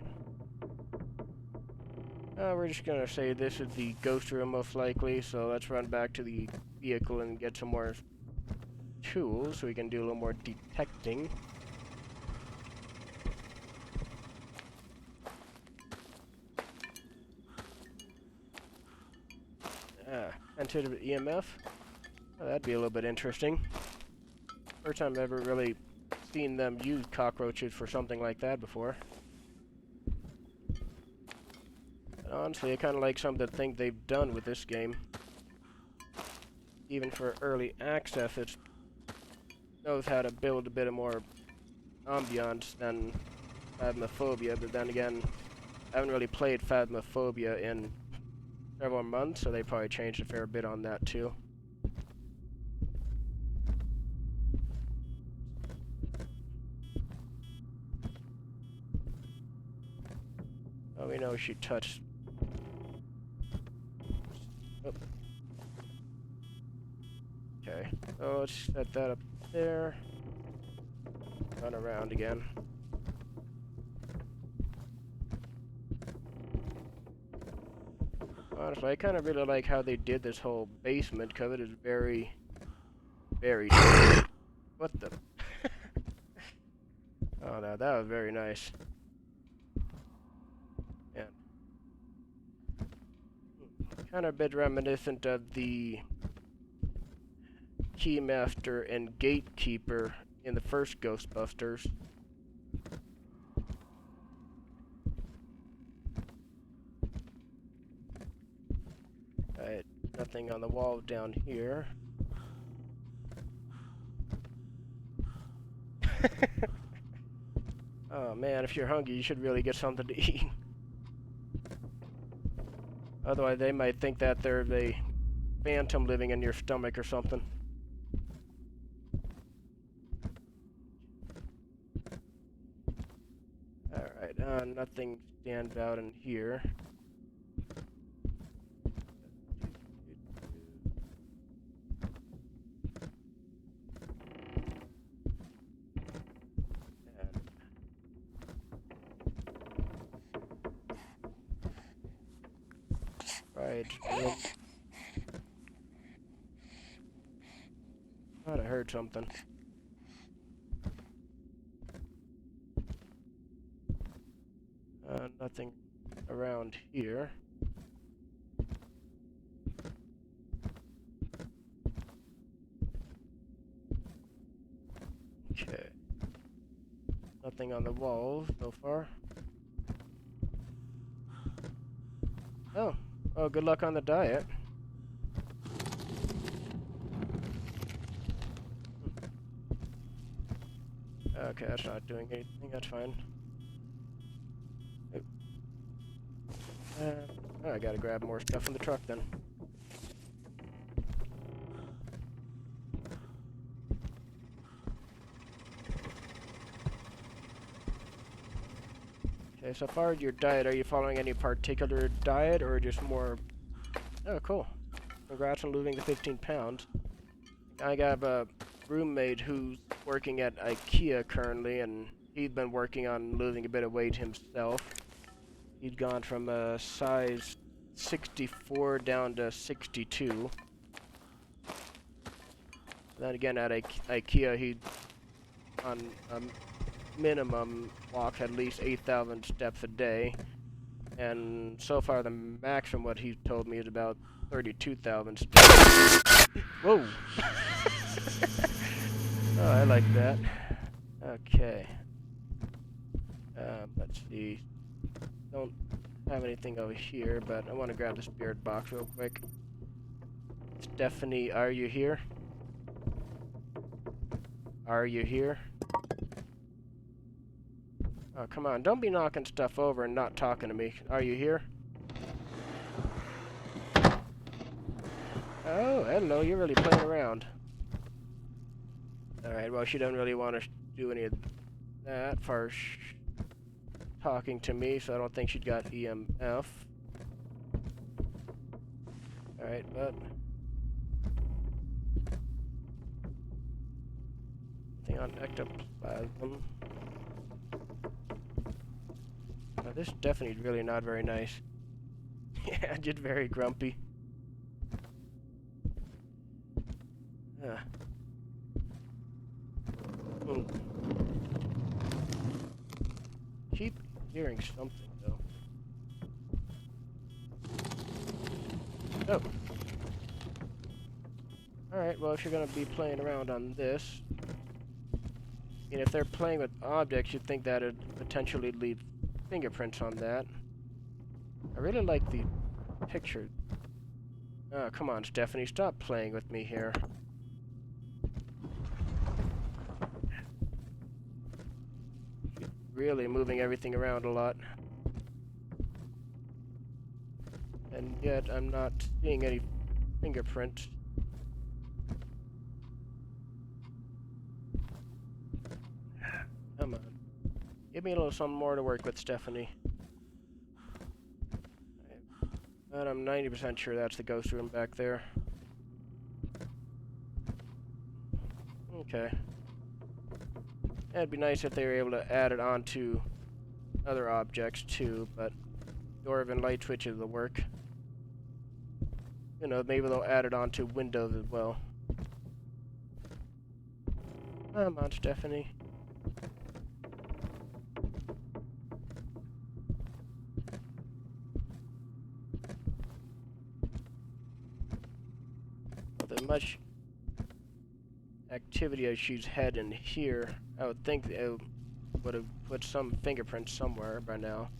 We're just gonna say this is the ghost room most likely, so let's run back to the vehicle and get some more tools so we can do a little more detecting. Sensitive EMF? Oh, that'd be a little bit interesting. First time I've ever really seen them use cockroaches for something like that before. But honestly, I kind of like some of the things they've done with this game. Even for early access, it knows how to build a bit of more ambiance than Phasmophobia, but then again, I haven't really played Phasmophobia in several months, so they probably changed a fair bit on that too. Oh, we know she touched. Oh. Okay, so let's set that up there. Run around again. Honestly, I kind of really like how they did this whole basement, because it is very, very... What the... Oh, no, that was very nice. Yeah. Kind of a bit reminiscent of the Keymaster and Gatekeeper in the first Ghostbusters. Alright, nothing on the wall down here. Oh man, if you're hungry, you should really get something to eat. Otherwise, they might think that there's a phantom living in your stomach or something. Alright, nothing stands out in here. Right. Thought I heard something. Nothing around here. Okay. Nothing on the walls so far. Oh. Oh, good luck on the diet. Okay, that's not doing anything. That's fine. Oh, I gotta grab more stuff from the truck then. Okay, so far your diet, are you following any particular diet or just more... Oh, cool. Congrats on losing the 15 pounds. I got a roommate who's working at IKEA currently, and he's been working on losing a bit of weight himself. He'd gone from a size 64 down to 62. Then again, at IKEA, he on minimum walks at least 8,000 steps a day, and so far the maximum what he told me is about 32,000 steps. Whoa! Oh, I like that. Okay. Let's see. Don't have anything over here, but I want to grab the spirit box real quick. Stephanie, are you here? Are you here? Oh, come on. Don't be knocking stuff over and not talking to me. Are you here? Oh, hello. You're really playing around. Alright, well, she doesn't really want to do any of that for talking to me, so I don't think she's got EMF. Alright, but... Thing on ectoplasm. Now, this Stephanie's really not very nice. Yeah, just very grumpy. Keep hearing something, though. Oh. Alright, well, if you're gonna be playing around on this, and if they're playing with objects, you'd think that it'd potentially leave fingerprints on that. I really like the picture. Oh, come on, Stephanie, stop playing with me here. Really moving everything around a lot. And yet, I'm not seeing any fingerprints. Come on. Give me a little something more to work with, Stephanie. But I'm 90% sure that's the ghost room back there. Okay. It'd be nice if they were able to add it onto other objects too, but door and light switches will work. You know, maybe they'll add it onto windows as well. Come on, Stephanie. With much activity as she's had in here, I would think it would have put some fingerprints somewhere by now.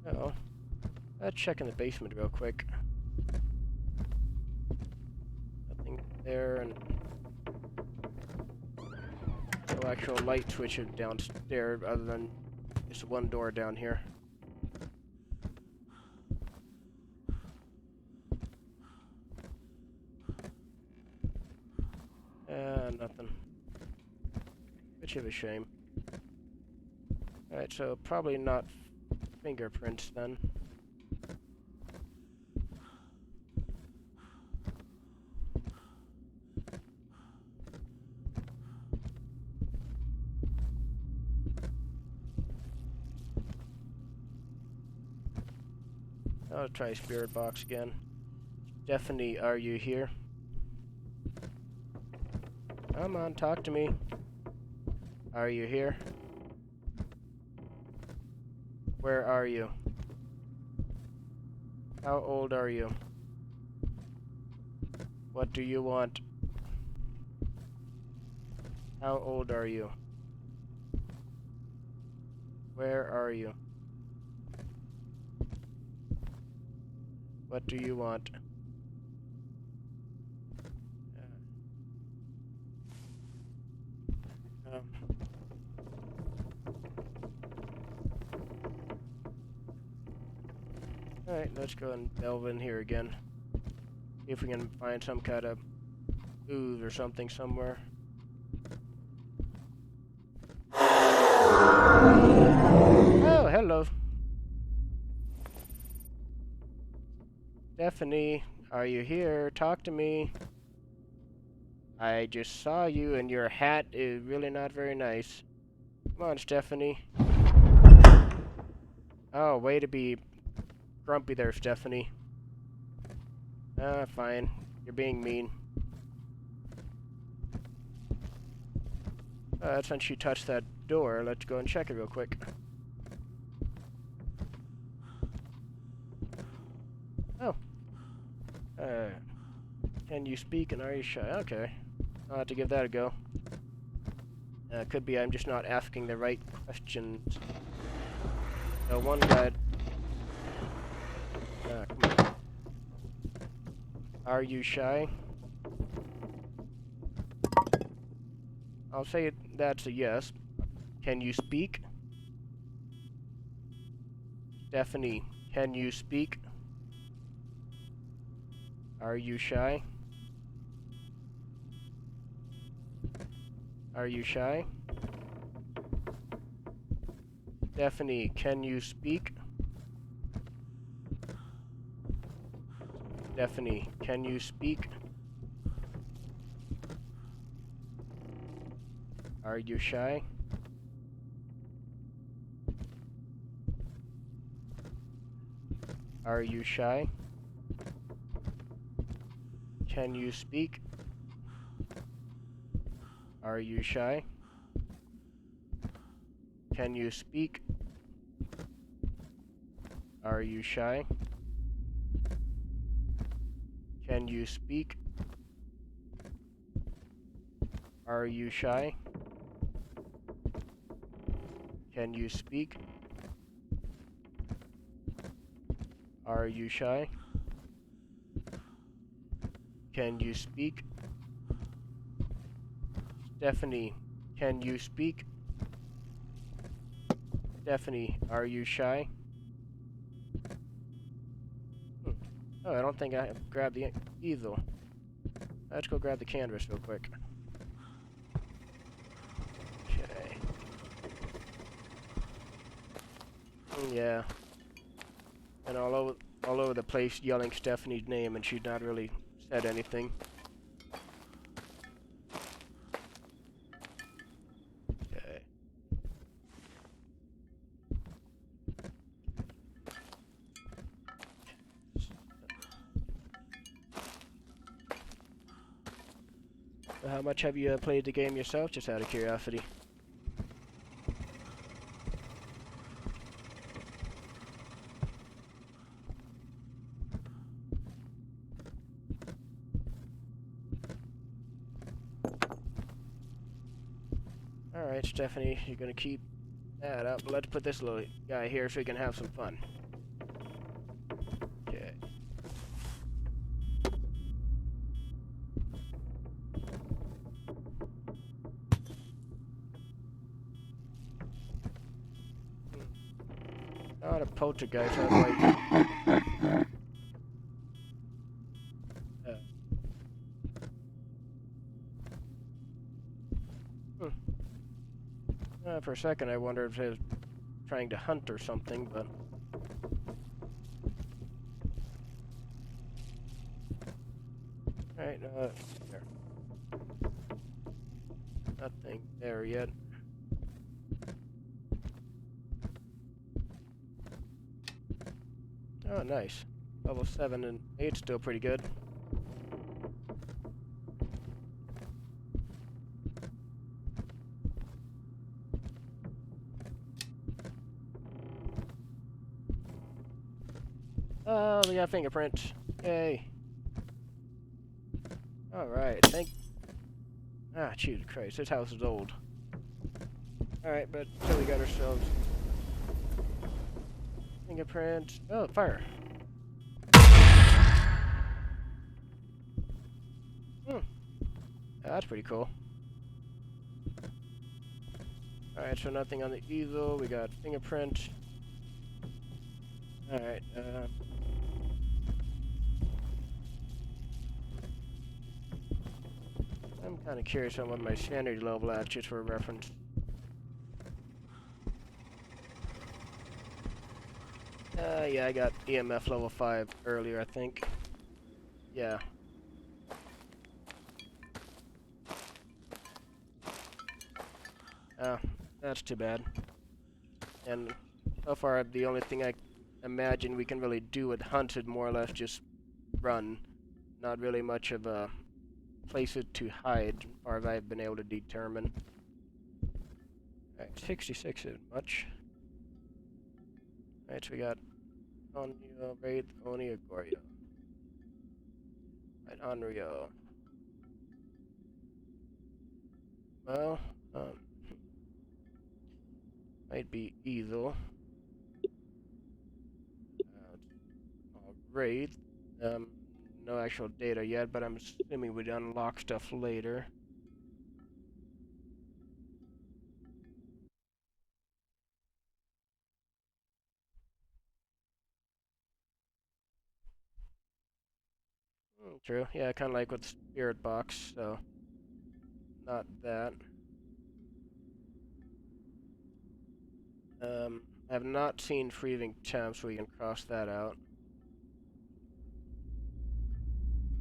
Oh, let's check in the basement real quick. Nothing there, and no actual light switches downstairs other than just one door down here. Nothing. Which of a shame. Alright, so probably not fingerprints then. I'll try spirit box again. Stephanie, are you here? Come on, talk to me. Are you here? Where are you? How old are you? What do you want? How old are you? Where are you? What do you want? Alright, let's go and delve in here again. See if we can find some kind of ooze or something somewhere. Oh, hello. Stephanie, are you here? Talk to me. I just saw you and your hat is really not very nice. Come on, Stephanie. Oh, way to be grumpy there, Stephanie. Ah, fine. You're being mean. Since she touched that door, let's go and check it real quick. Oh. Can you speak and are you shy? Okay. I'll have to give that a go. Could be I'm just not asking the right questions. One guy... come on. Are you shy? I'll say that's a yes. Can you speak? Stephanie, can you speak? Are you shy? Are you shy? Stephanie, can you speak? Stephanie, can you speak? Are you shy? Are you shy? Can you speak? Are you shy? Can you speak? Are you shy? Can you speak? Are you shy? Can you speak? Are you shy? Can you speak? Stephanie, can you speak? Stephanie, are you shy? Oh, I don't think I grabbed the easel. Let's go grab the canvas real quick. Okay. Yeah. And all over the place yelling Stephanie's name, and she's not really said anything. Okay. So how much have you played the game yourself, just out of curiosity? Alright, Stephanie, you're gonna keep that up. Let's put this little guy here so we can have some fun. Okay. Not a poltergeist, I like... For a second I wondered if he was trying to hunt or something, but... Alright, there. Nothing there yet. Oh, nice. Level 7 and 8 still pretty good. Oh, we got fingerprints. Yay. Alright, Ah, Jesus Christ, this house is old. Alright, but so we got ourselves... fingerprints. Oh, fire. That's pretty cool. Alright, so nothing on the easel. We got fingerprint. Alright, I'm kind of curious on what my sanity level at, just for reference. Yeah, I got EMF level 5 earlier, I think. Yeah. Oh, that's too bad. And so far, the only thing I imagine we can really do with Hunt is more or less just run. not really much of a place to hide, or have I been able to determine. Alright, 66 isn't much. Alright, so we got Onryo, Wraith, Oni, Agorio. Right, Onryo. Well, might be Easel. Wraith. No actual data yet, but I'm assuming we'd unlock stuff later. True. Yeah, kind of like with Spirit Box, so not that. I have not seen freezing temps, so we can cross that out.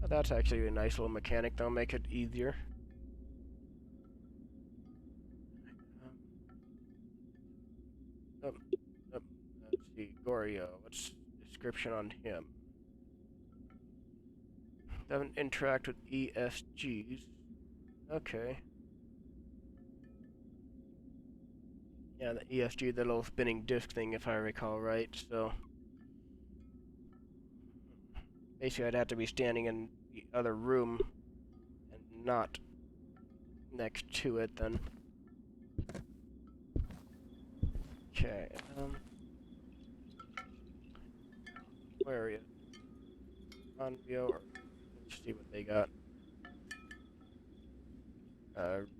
Oh, that's actually a nice little mechanic, that'll make it easier. Oh, oh, let's see, Gorio, what's the description on him? Doesn't interact with ESGs. Okay. Yeah, the ESG, the little spinning disc thing, if I recall right, so... Basically, I'd have to be standing in the other room and not next to it, then. Okay, where are you? Onryo, or let's see what they got.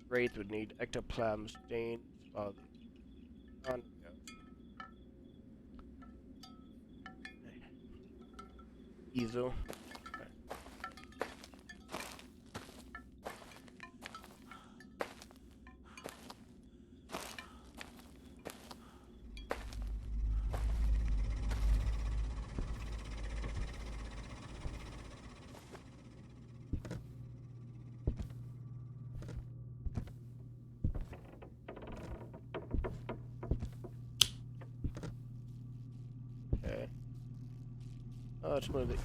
Wraith would need ectoplasm stain, while the Onryo. Easel. Okay. Oh, let's move the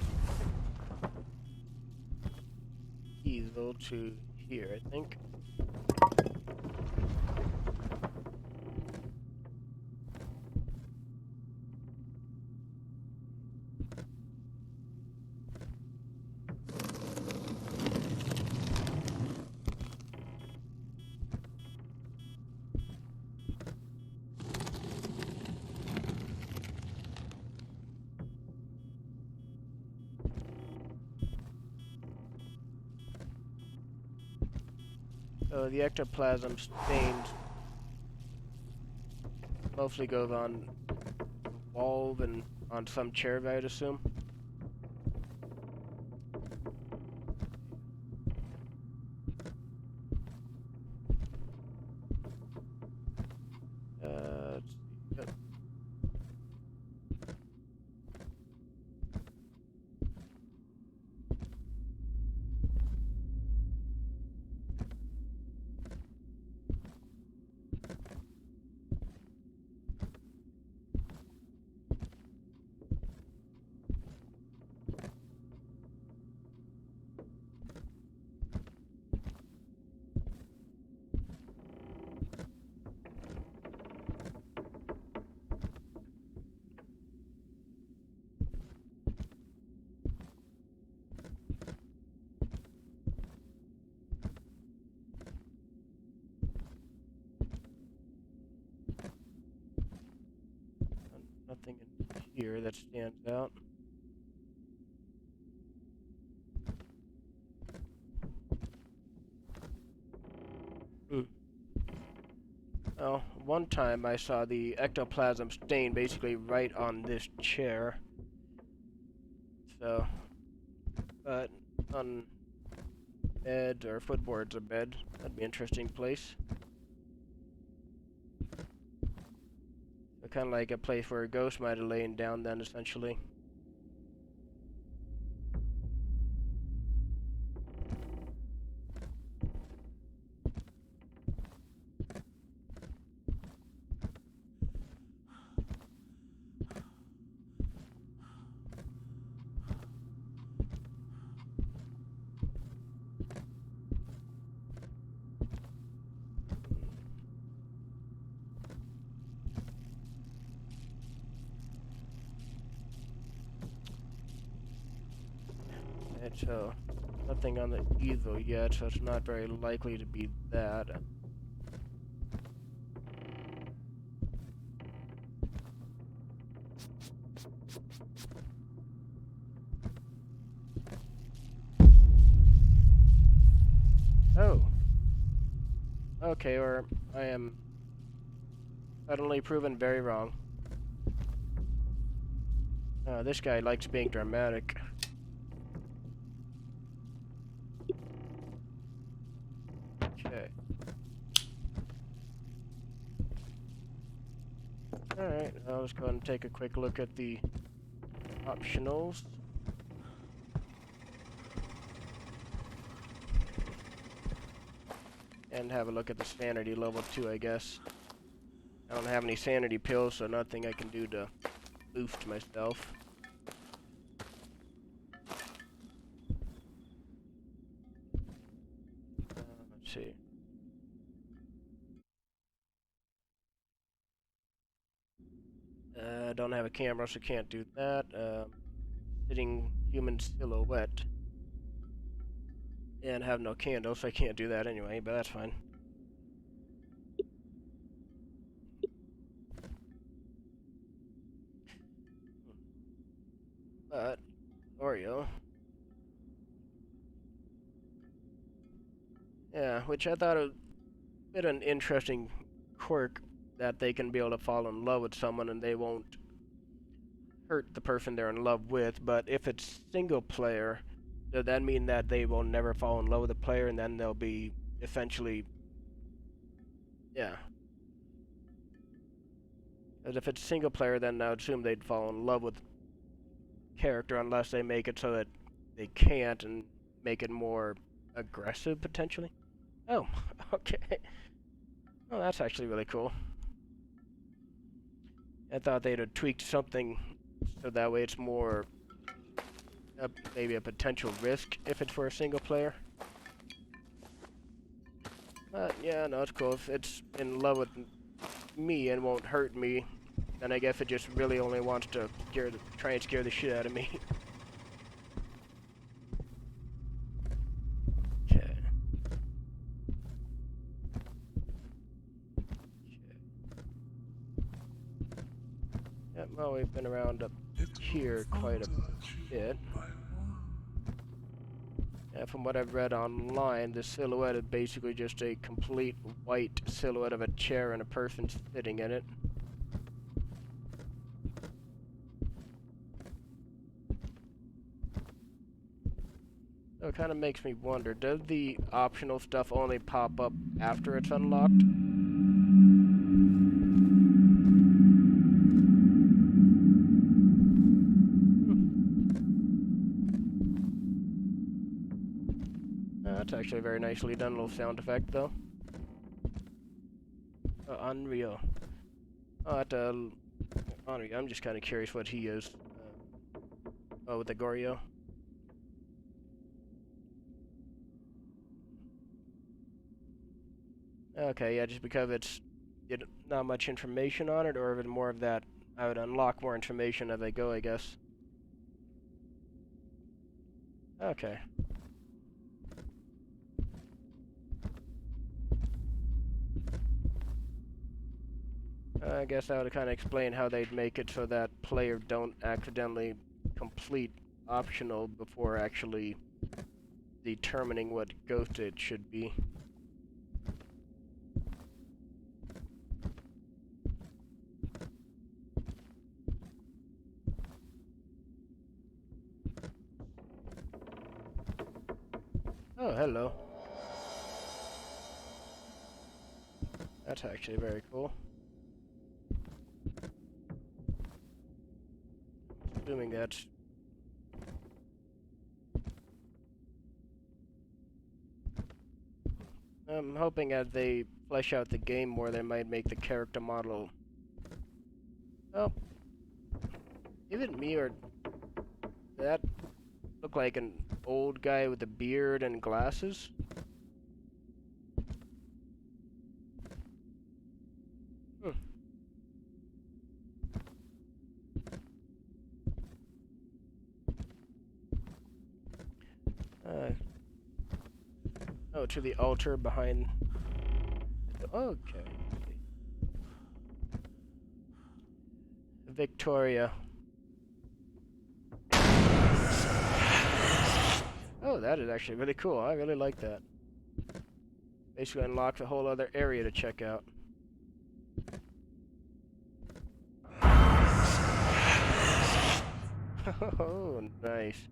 easel to here, I think. So the ectoplasm stains mostly goes on the wall and on some chair, I'd assume. Let's see. Yep. Nothing in here that stands out. Well, one time I saw the ectoplasm stain basically right on this chair. So, but on bed or footboards of bed, that'd be an interesting place. Kind of like a place where a ghost might have lain down then, essentially. Alright, so nothing on the evil yet, so it's not very likely to be that. Oh. Okay, or I am suddenly proven very wrong. This guy likes being dramatic. Okay. Alright, I'll just go ahead and take a quick look at the optionals. And have a look at the sanity level too, I guess. I don't have any sanity pills, so nothing I can do to boost myself. Let's see. I don't have a camera, so can't do that. Sitting human silhouette. And have no candle, so I can't do that anyway, but that's fine. But, Oreo. Yeah, which I thought was a bit an interesting quirk that they can be able to fall in love with someone and they won't hurt the person they're in love with, but if it's single player, does that mean that they will never fall in love with the player and then they'll be essentially, yeah. As if it's single player, then I would assume they'd fall in love with the character unless they make it so that they can't and make it more aggressive potentially. Oh, okay. Oh, that's actually really cool. I thought they'd have tweaked something so that way it's more maybe a potential risk if it's for a single player. But yeah, no, it's cool. If it's in love with me and won't hurt me, then I guess it just really only wants to try and scare the shit out of me. Okay. Yep, well, we've been around up here quite a bit. Yeah, from what I've read online, the silhouette is basically just a complete white silhouette of a chair and a person sitting in it. So it kind of makes me wonder, does the optional stuff only pop up after it's unlocked? That's actually a very nicely done little sound effect, though. Unreal. Oh, Unreal. I'm just kind of curious what he is. Oh, with the Goryo. Okay, yeah, just because it's not much information on it, or even more of that, I would unlock more information as I go, I guess. Okay. I guess that would kind of explain how they'd make it so that player don't accidentally complete optional before actually determining what ghost it should be. Oh, hello. That's actually very cool. Assuming that's... I'm hoping as they flesh out the game more, they might make the character model... Oh. Is it me or... that look like an old guy with a beard and glasses? Oh, to the altar behind. Okay. Victoria. Oh, that is actually really cool. I really like that. Basically unlocks a whole other area to check out. Oh, nice.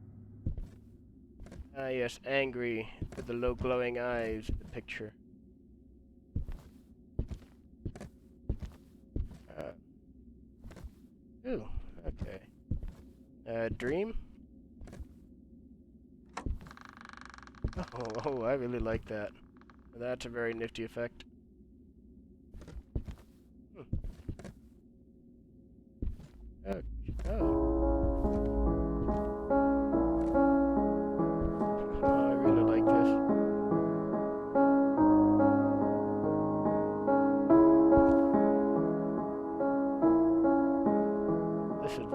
Ah, yes, angry with the low glowing eyes in the picture. Ooh, okay. Dream? Oh, I really like that. That's a very nifty effect. Okay. Oh, I really like this. This is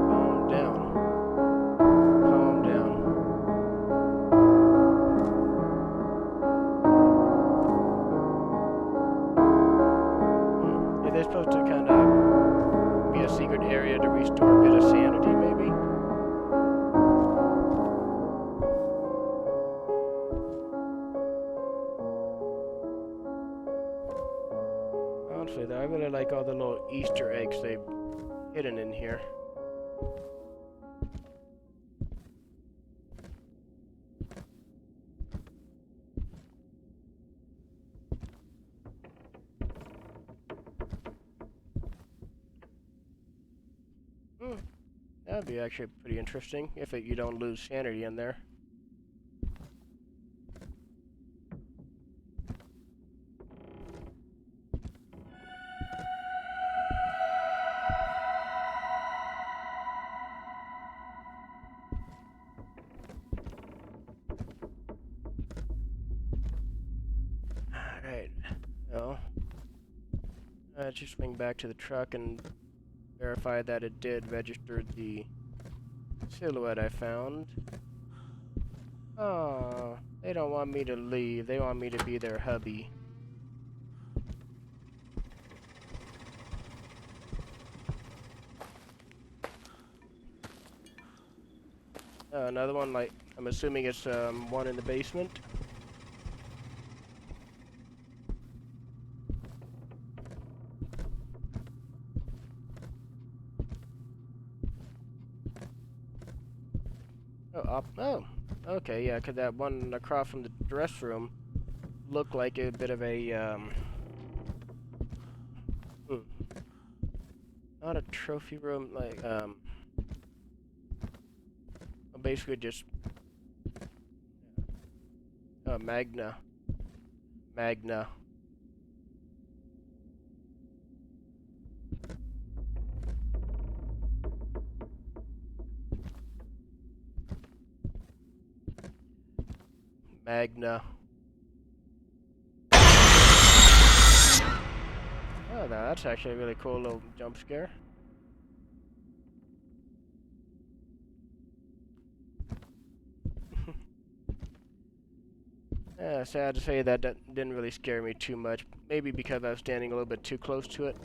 calm down. Calm down. Is this supposed to kind of be a secret area to restore a bit of sanity, maybe? Honestly, though, I really like all the little Easter eggs they've hidden in here. That'd be actually pretty interesting if you don't lose sanity in there. Alright. Well, let's just swing back to the truck and verify that it did register the silhouette I found. Oh, they don't want me to leave. They want me to be their hubby. Another one, like, I'm assuming it's one in the basement. Oh, okay, yeah, 'cause that one across from the dress room looked like a bit of a, not a trophy room, like, basically just, Magna. Magna. Magna. Oh, that's actually a really cool little jump scare. Sad to say that didn't really scare me too much. Maybe because I was standing a little bit too close to it.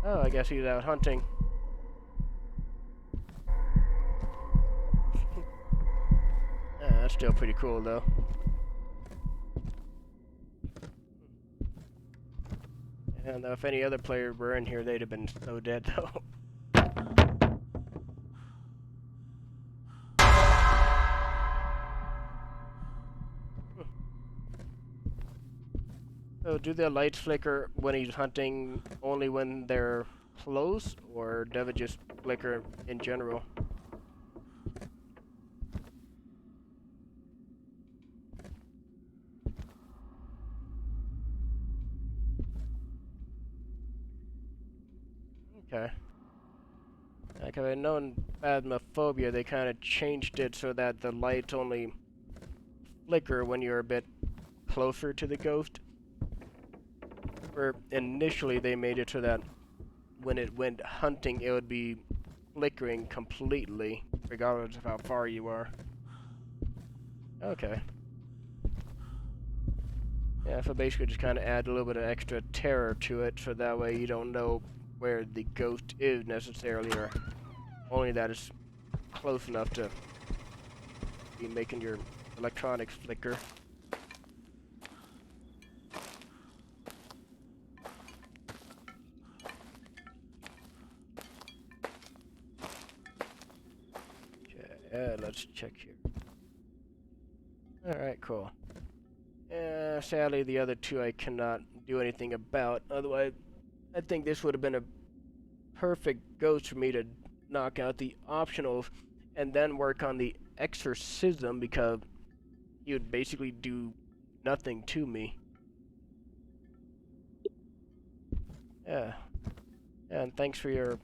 Oh, I guess he's out hunting. That's still pretty cool, though. And if any other player were in here, they'd have been so dead, though. So, do the lights flicker when he's hunting only when they're close, or does it just flicker in general? Okay. Like, I know in Phasmophobia they kind of changed it so that the lights only flicker when you're a bit closer to the ghost. Where initially they made it so that when it went hunting, it would be flickering completely, regardless of how far you are. Okay. Yeah, so basically just kind of add a little bit of extra terror to it, so that way you don't know where the ghost is necessarily, or only that it's close enough to be making your electronics flicker. Okay, let's check here. Alright, cool. Sadly, the other two I cannot do anything about. Otherwise, I think this would have been a perfect ghost for me to knock out the optionals and then work on the exorcism, because he would basically do nothing to me. Yeah. And thanks for your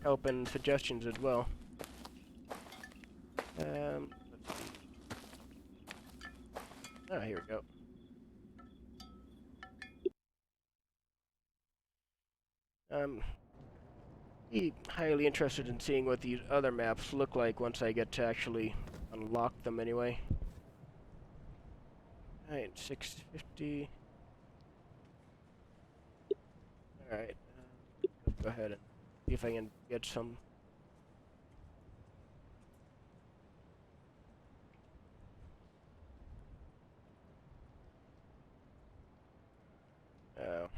help and suggestions as well. Let's see. Oh, here we go. Be highly interested in seeing what these other maps look like once I get to actually unlock them anyway. Alright, 650. Alright, let's go ahead and see if I can get some. Oh,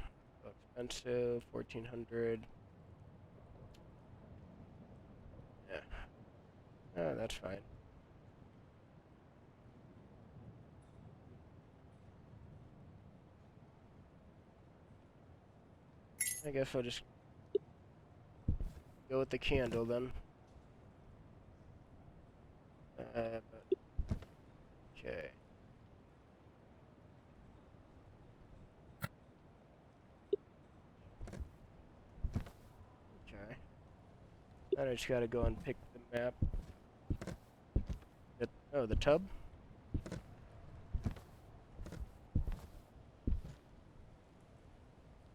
so expensive, 1400. Yeah. Oh, that's fine. I guess I'll just go with the candle then. But, okay. Okay. Then I just gotta go and pick the map. Oh, the tub?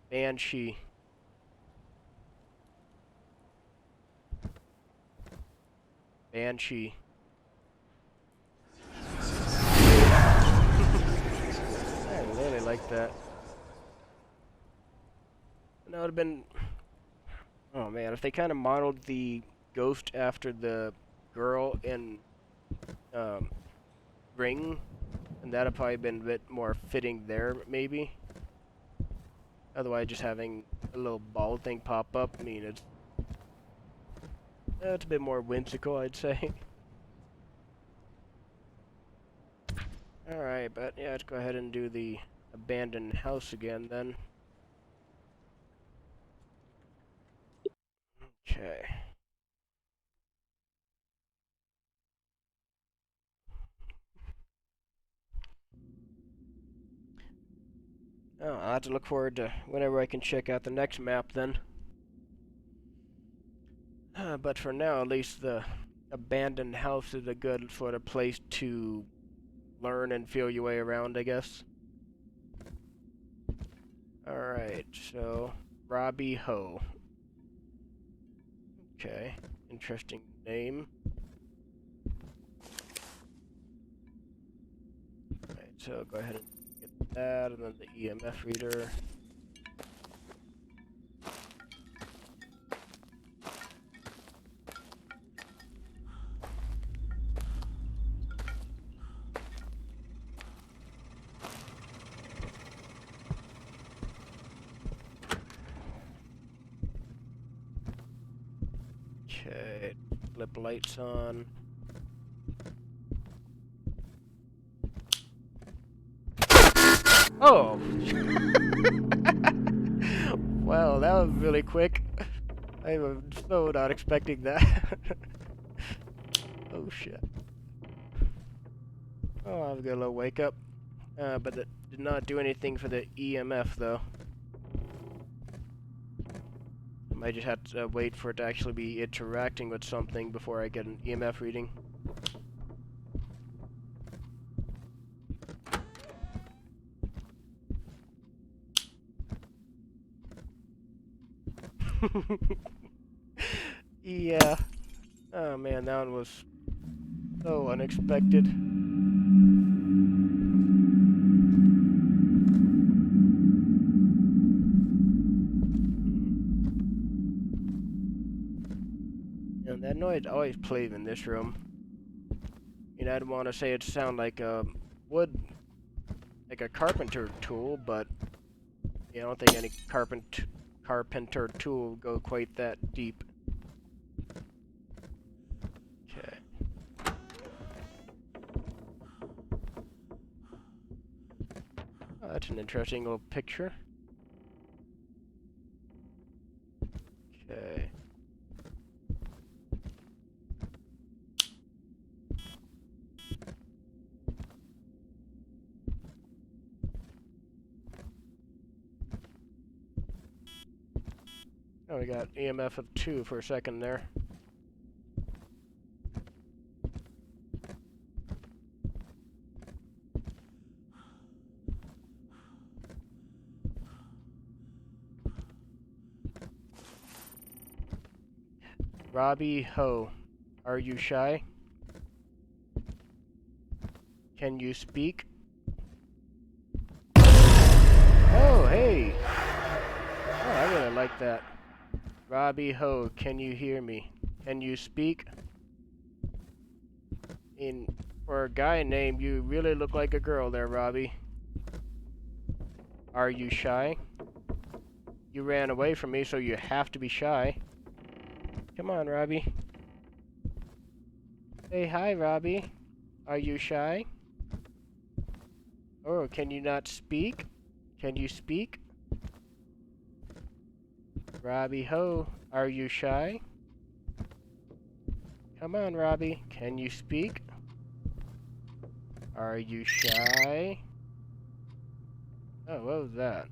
Banshee. Banshee. I really like that. And that would have been... Oh man, if they kind of modeled the ghost after the girl in Ring, and that'd have probably been a bit more fitting there, maybe. Otherwise, just having a little ball thing pop up, I mean, it's a bit more whimsical, I'd say. Alright, but yeah, let's go ahead and do the abandoned house again then. Okay. Oh, I'll have to look forward to whenever I can check out the next map then. But for now, at least the abandoned house is a good sort of place to learn and feel your way around, I guess. Alright, so Robbie Ho. Okay, interesting name. Alright, so go ahead and get that, and then the EMF reader. Okay, flip lights on. Oh! Wow, that was really quick. I was so not expecting that. Oh shit. Oh, I've got a little wake up. But that did not do anything for the EMF though. I might just have to wait for it to actually be interacting with something before I get an EMF reading. Yeah. Oh man, that one was so unexpected. And that noise always plays in this room. You know, I'd want to say it sounds like a wood, like a carpenter tool, but I don't think any carpenter tool would go quite that deep. Okay. Oh, that's an interesting little picture. Okay. Oh, we got EMF of 2 for a second there. Robbie Ho, are you shy? Can you speak? Oh, hey! Oh, I really like that. Robbie Ho, can you hear me? Can you speak? For a guy name, you really look like a girl there, Robbie. Are you shy? You ran away from me, so you have to be shy. Come on, Robbie. Say hi, Robbie. Are you shy? Oh, can you not speak? Can you speak? Robbie Ho, are you shy? Come on, Robbie. Can you speak? Are you shy? Oh, what was that?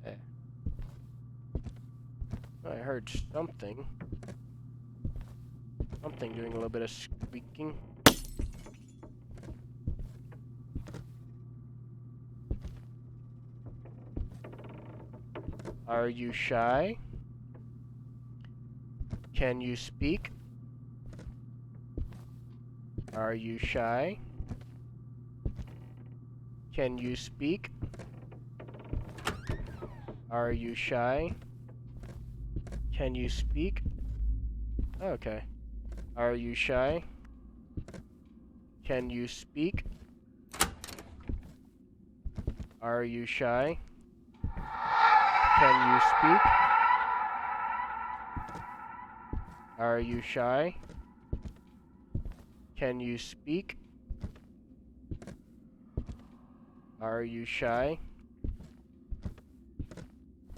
Eh. I heard something. Something doing a little bit of squeaking. Are you shy? Can you speak? Are you shy? Can you speak? Are you shy? Can you speak? Okay. Are you shy? Can you speak? Are you shy? Can you speak? Are you shy? Can you speak? Are you shy?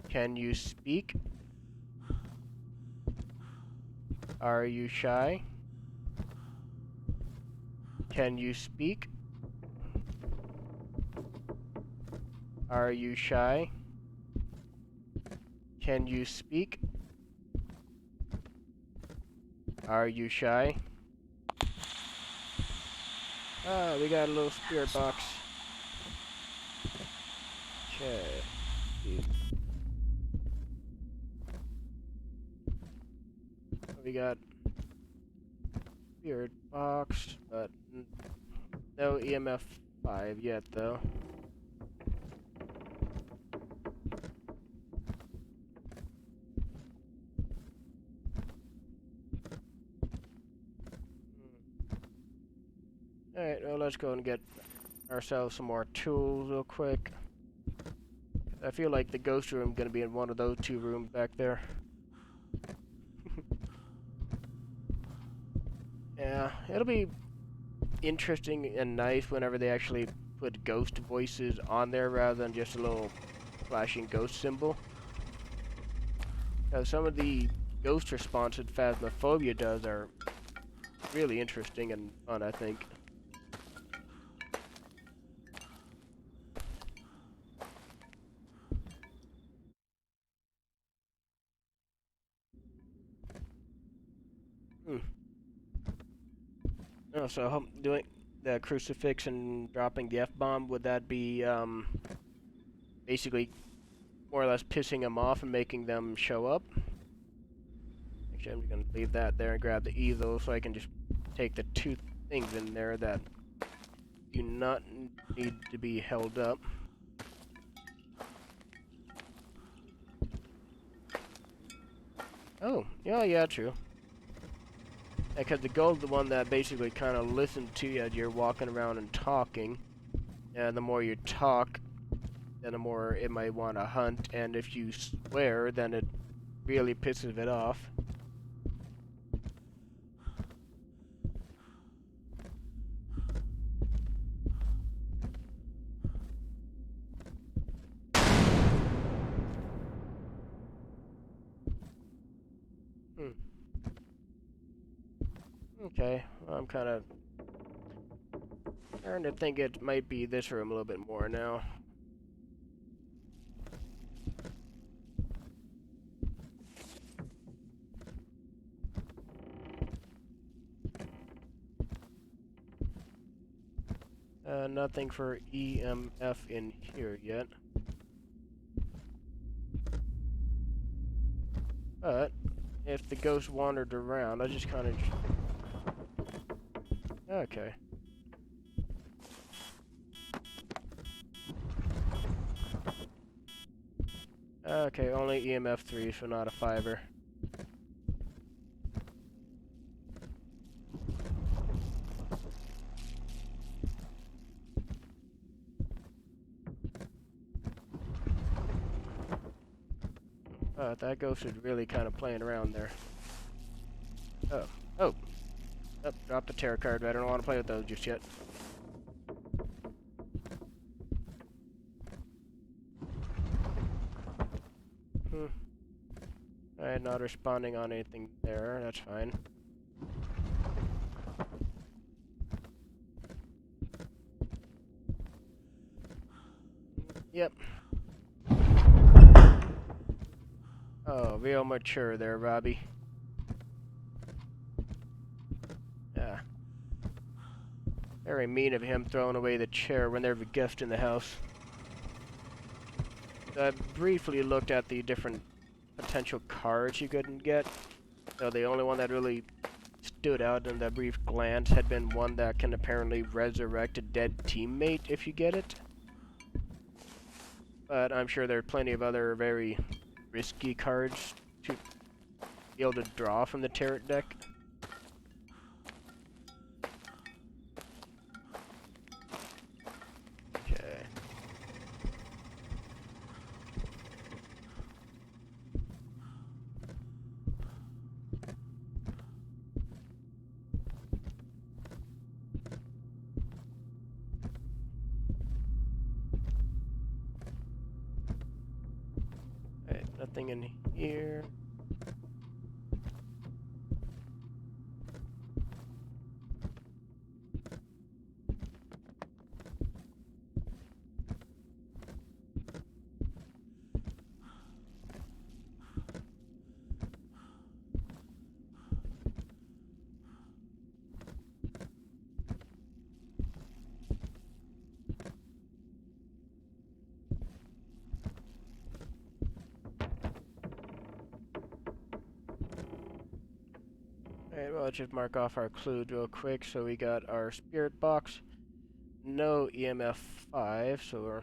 Can you speak? Are you shy? Can you speak? Are you shy? Can you speak? Are you shy? Ah, we got a little spirit box. Okay. We got spirit box, but no EMF 5 yet, though. Alright, well, let's go and get ourselves some more tools real quick. I feel like the ghost room is going to be in one of those two rooms back there. Yeah, it'll be interesting and nice whenever they actually put ghost voices on there rather than just a little flashing ghost symbol. Some of the ghost responses Phasmophobia does are really interesting and fun, I think. Hmm. Oh, so doing the crucifix and dropping the F-bomb, would that be basically more or less pissing them off and making them show up? Actually, I'm just gonna leave that there and grab the easel so I can just take the two things in there that do not need to be held up. Oh, yeah, true. Because the gold's the one that basically kind of listens to you as you're walking around and talking. And the more you talk, then the more it might want to hunt. And if you swear, then it really pisses it off. Hmm. Okay, well, I'm kind of starting to think it might be this room a little bit more now. Nothing for EMF in here yet. But if the ghost wandered around, I just kind of... Okay. Okay, only EMF 3, so not a 5-er. That ghost is really kind of playing around there. Oh. Oh! Oh, drop the tarot card. I don't want to play with those just yet. Alright, not responding on anything there. That's fine. Yep. Oh, real mature there, Robbie. Yeah. Very mean of him throwing away the chair when there's a guest in the house. I briefly looked at the different potential cards you couldn't get. So the only one that really stood out in that brief glance had been one that can apparently resurrect a dead teammate if you get it. But I'm sure there are plenty of other very risky cards to be able to draw from the tarot deck. Okay. Alright, nothing in here. Alright, well, let's just mark off our clues real quick. So we got our spirit box. No EMF 5, so we're...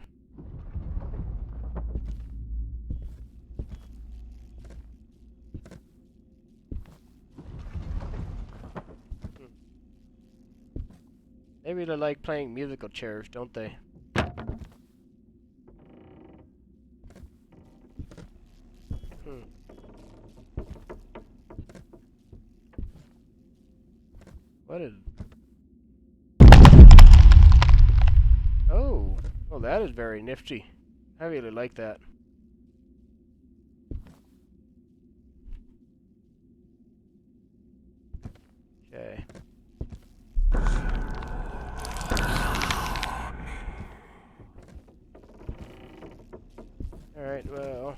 They really like playing musical chairs, don't they? What is... Oh! Well, that is very nifty. I really like that. Okay. Alright, well...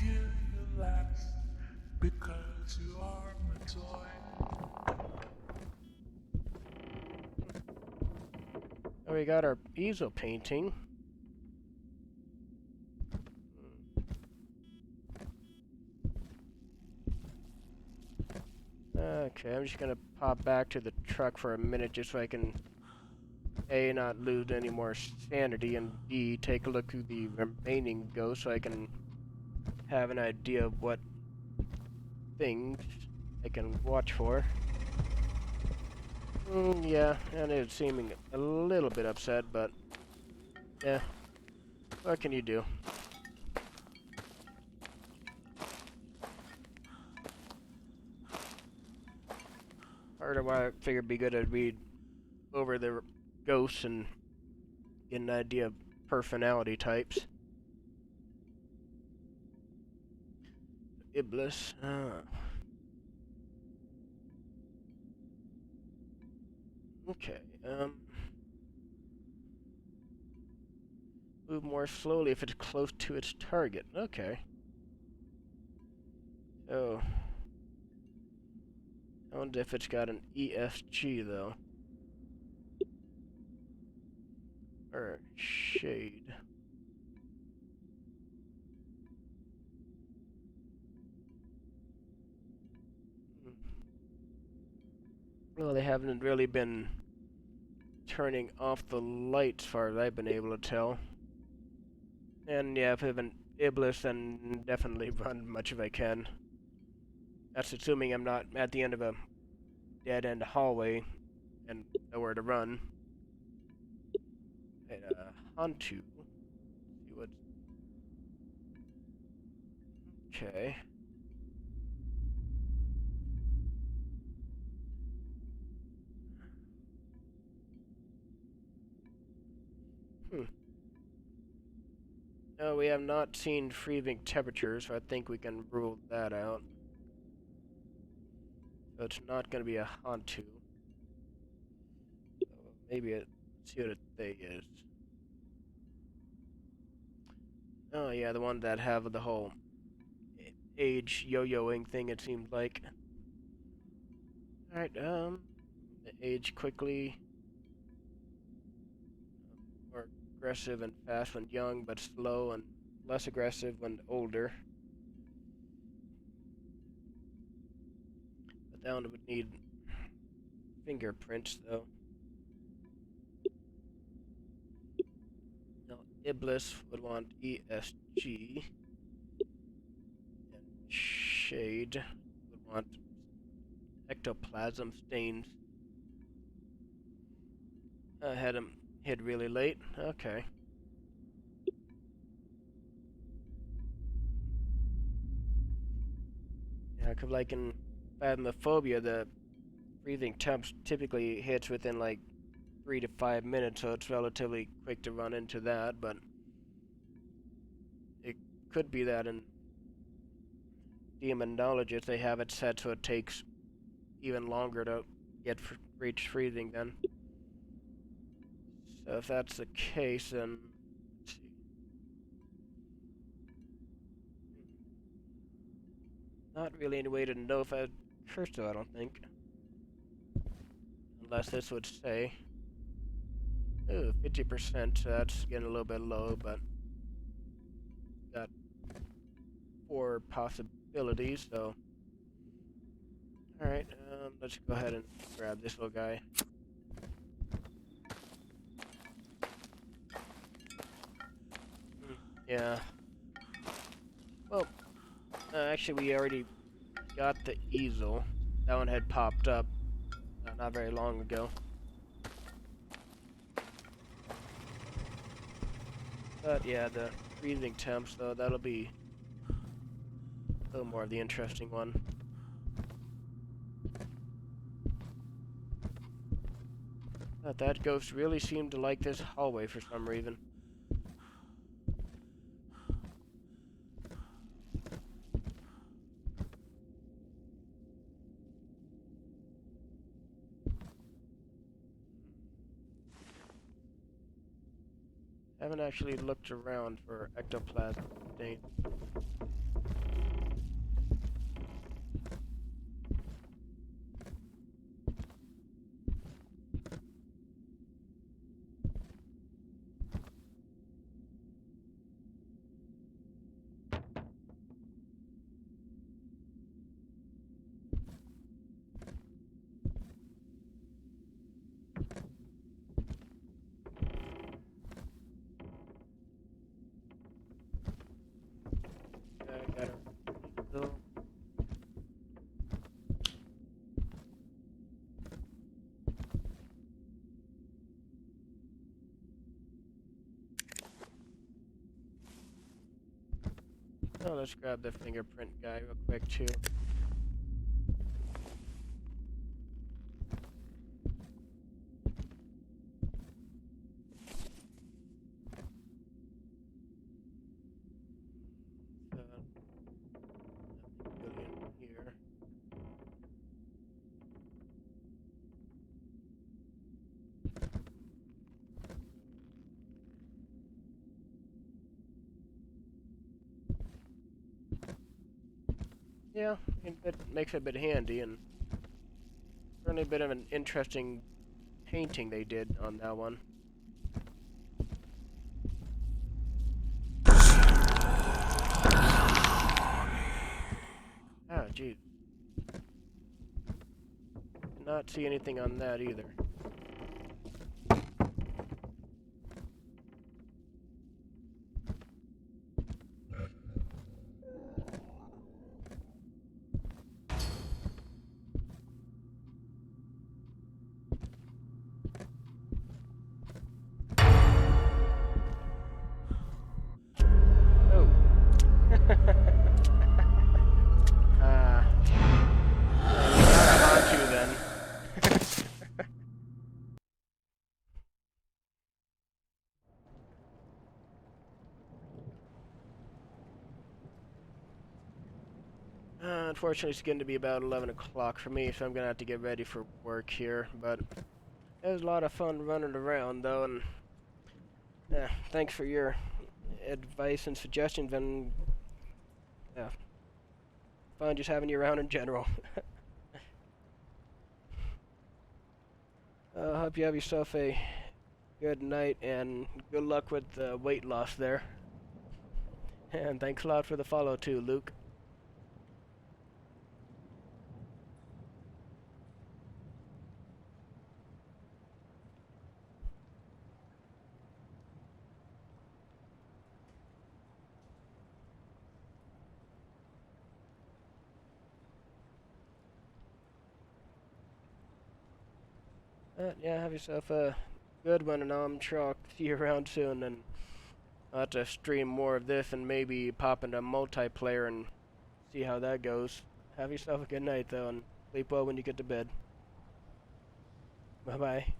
give you last because you are my toy. Oh, we got our easel painting. Okay, I'm just gonna pop back to the truck for a minute just so I can A, not lose any more sanity, and B, take a look through the remaining ghosts so I can have an idea of what things I can watch for. Yeah, and it's seeming a little bit upset, but yeah, what can you do? Part of why I figured it'd be good to read over the ghosts and get an idea of personality types. Iblis. Okay. Move more slowly if it's close to its target. Okay. Oh. I wonder if it's got an ESG though. Or shade. Well, they haven't really been turning off the lights, as far as I've been able to tell. And yeah, if I have an Iblis, then definitely run much if I can. That's assuming I'm not at the end of a dead-end hallway and nowhere to run. And Hantu. See what's okay. No, we have not seen freezing temperatures, so I think we can rule that out. So it's not going to be a Hantu. So maybe let's see what they is. Oh yeah, the one that have the whole age yo-yoing thing, it seems like. Alright, age quickly. More aggressive and fast when young, but slow and less aggressive when older. But that one would need fingerprints, though. No, Iblis would want ESG. And Shade would want ectoplasm stains. I had him hit really late. Okay. Yeah, cause like in Phasmophobia, the breathing temps typically hits within like 3 to 5 minutes, so it's relatively quick to run into that, but it could be that in Demonologist they have it set so it takes even longer to reach freezing then. So if that's the case, then let's see. Not really any way to know if I cursed though, I don't think. Unless this would say. Ooh, 50%, so that's getting a little bit low, but got 4 possibilities, so. Alright, let's go ahead and grab this little guy. Yeah. Well, actually we already got the easel. That one had popped up not very long ago. But yeah, the breathing temps though, that'll be a little more of the interesting one. But that ghost really seemed to like this hallway for some reason. Haven't actually looked around for ectoplasm stain. let's grab the fingerprint guy real quick too. Nothing really in here. Yeah, it makes it a bit handy, and certainly a bit of an interesting painting they did on that one. Ah, geez. Did not see anything on that either. Oh. Ah. Not on to then. Unfortunately, it's going to be about 11 o'clock for me, so I'm going to have to get ready for work here. But it was a lot of fun running around, though, and thanks for your advice and suggestions, and fun just having you around in general. I hope you have yourself a good night, and good luck with the weight loss there. And thanks a lot for the follow, too, Luke. Yeah, have yourself a good one, and I'm sure I'll see you around soon, and I'll have to stream more of this and maybe pop into multiplayer and see how that goes. Have yourself a good night, though, and sleep well when you get to bed. Bye-bye.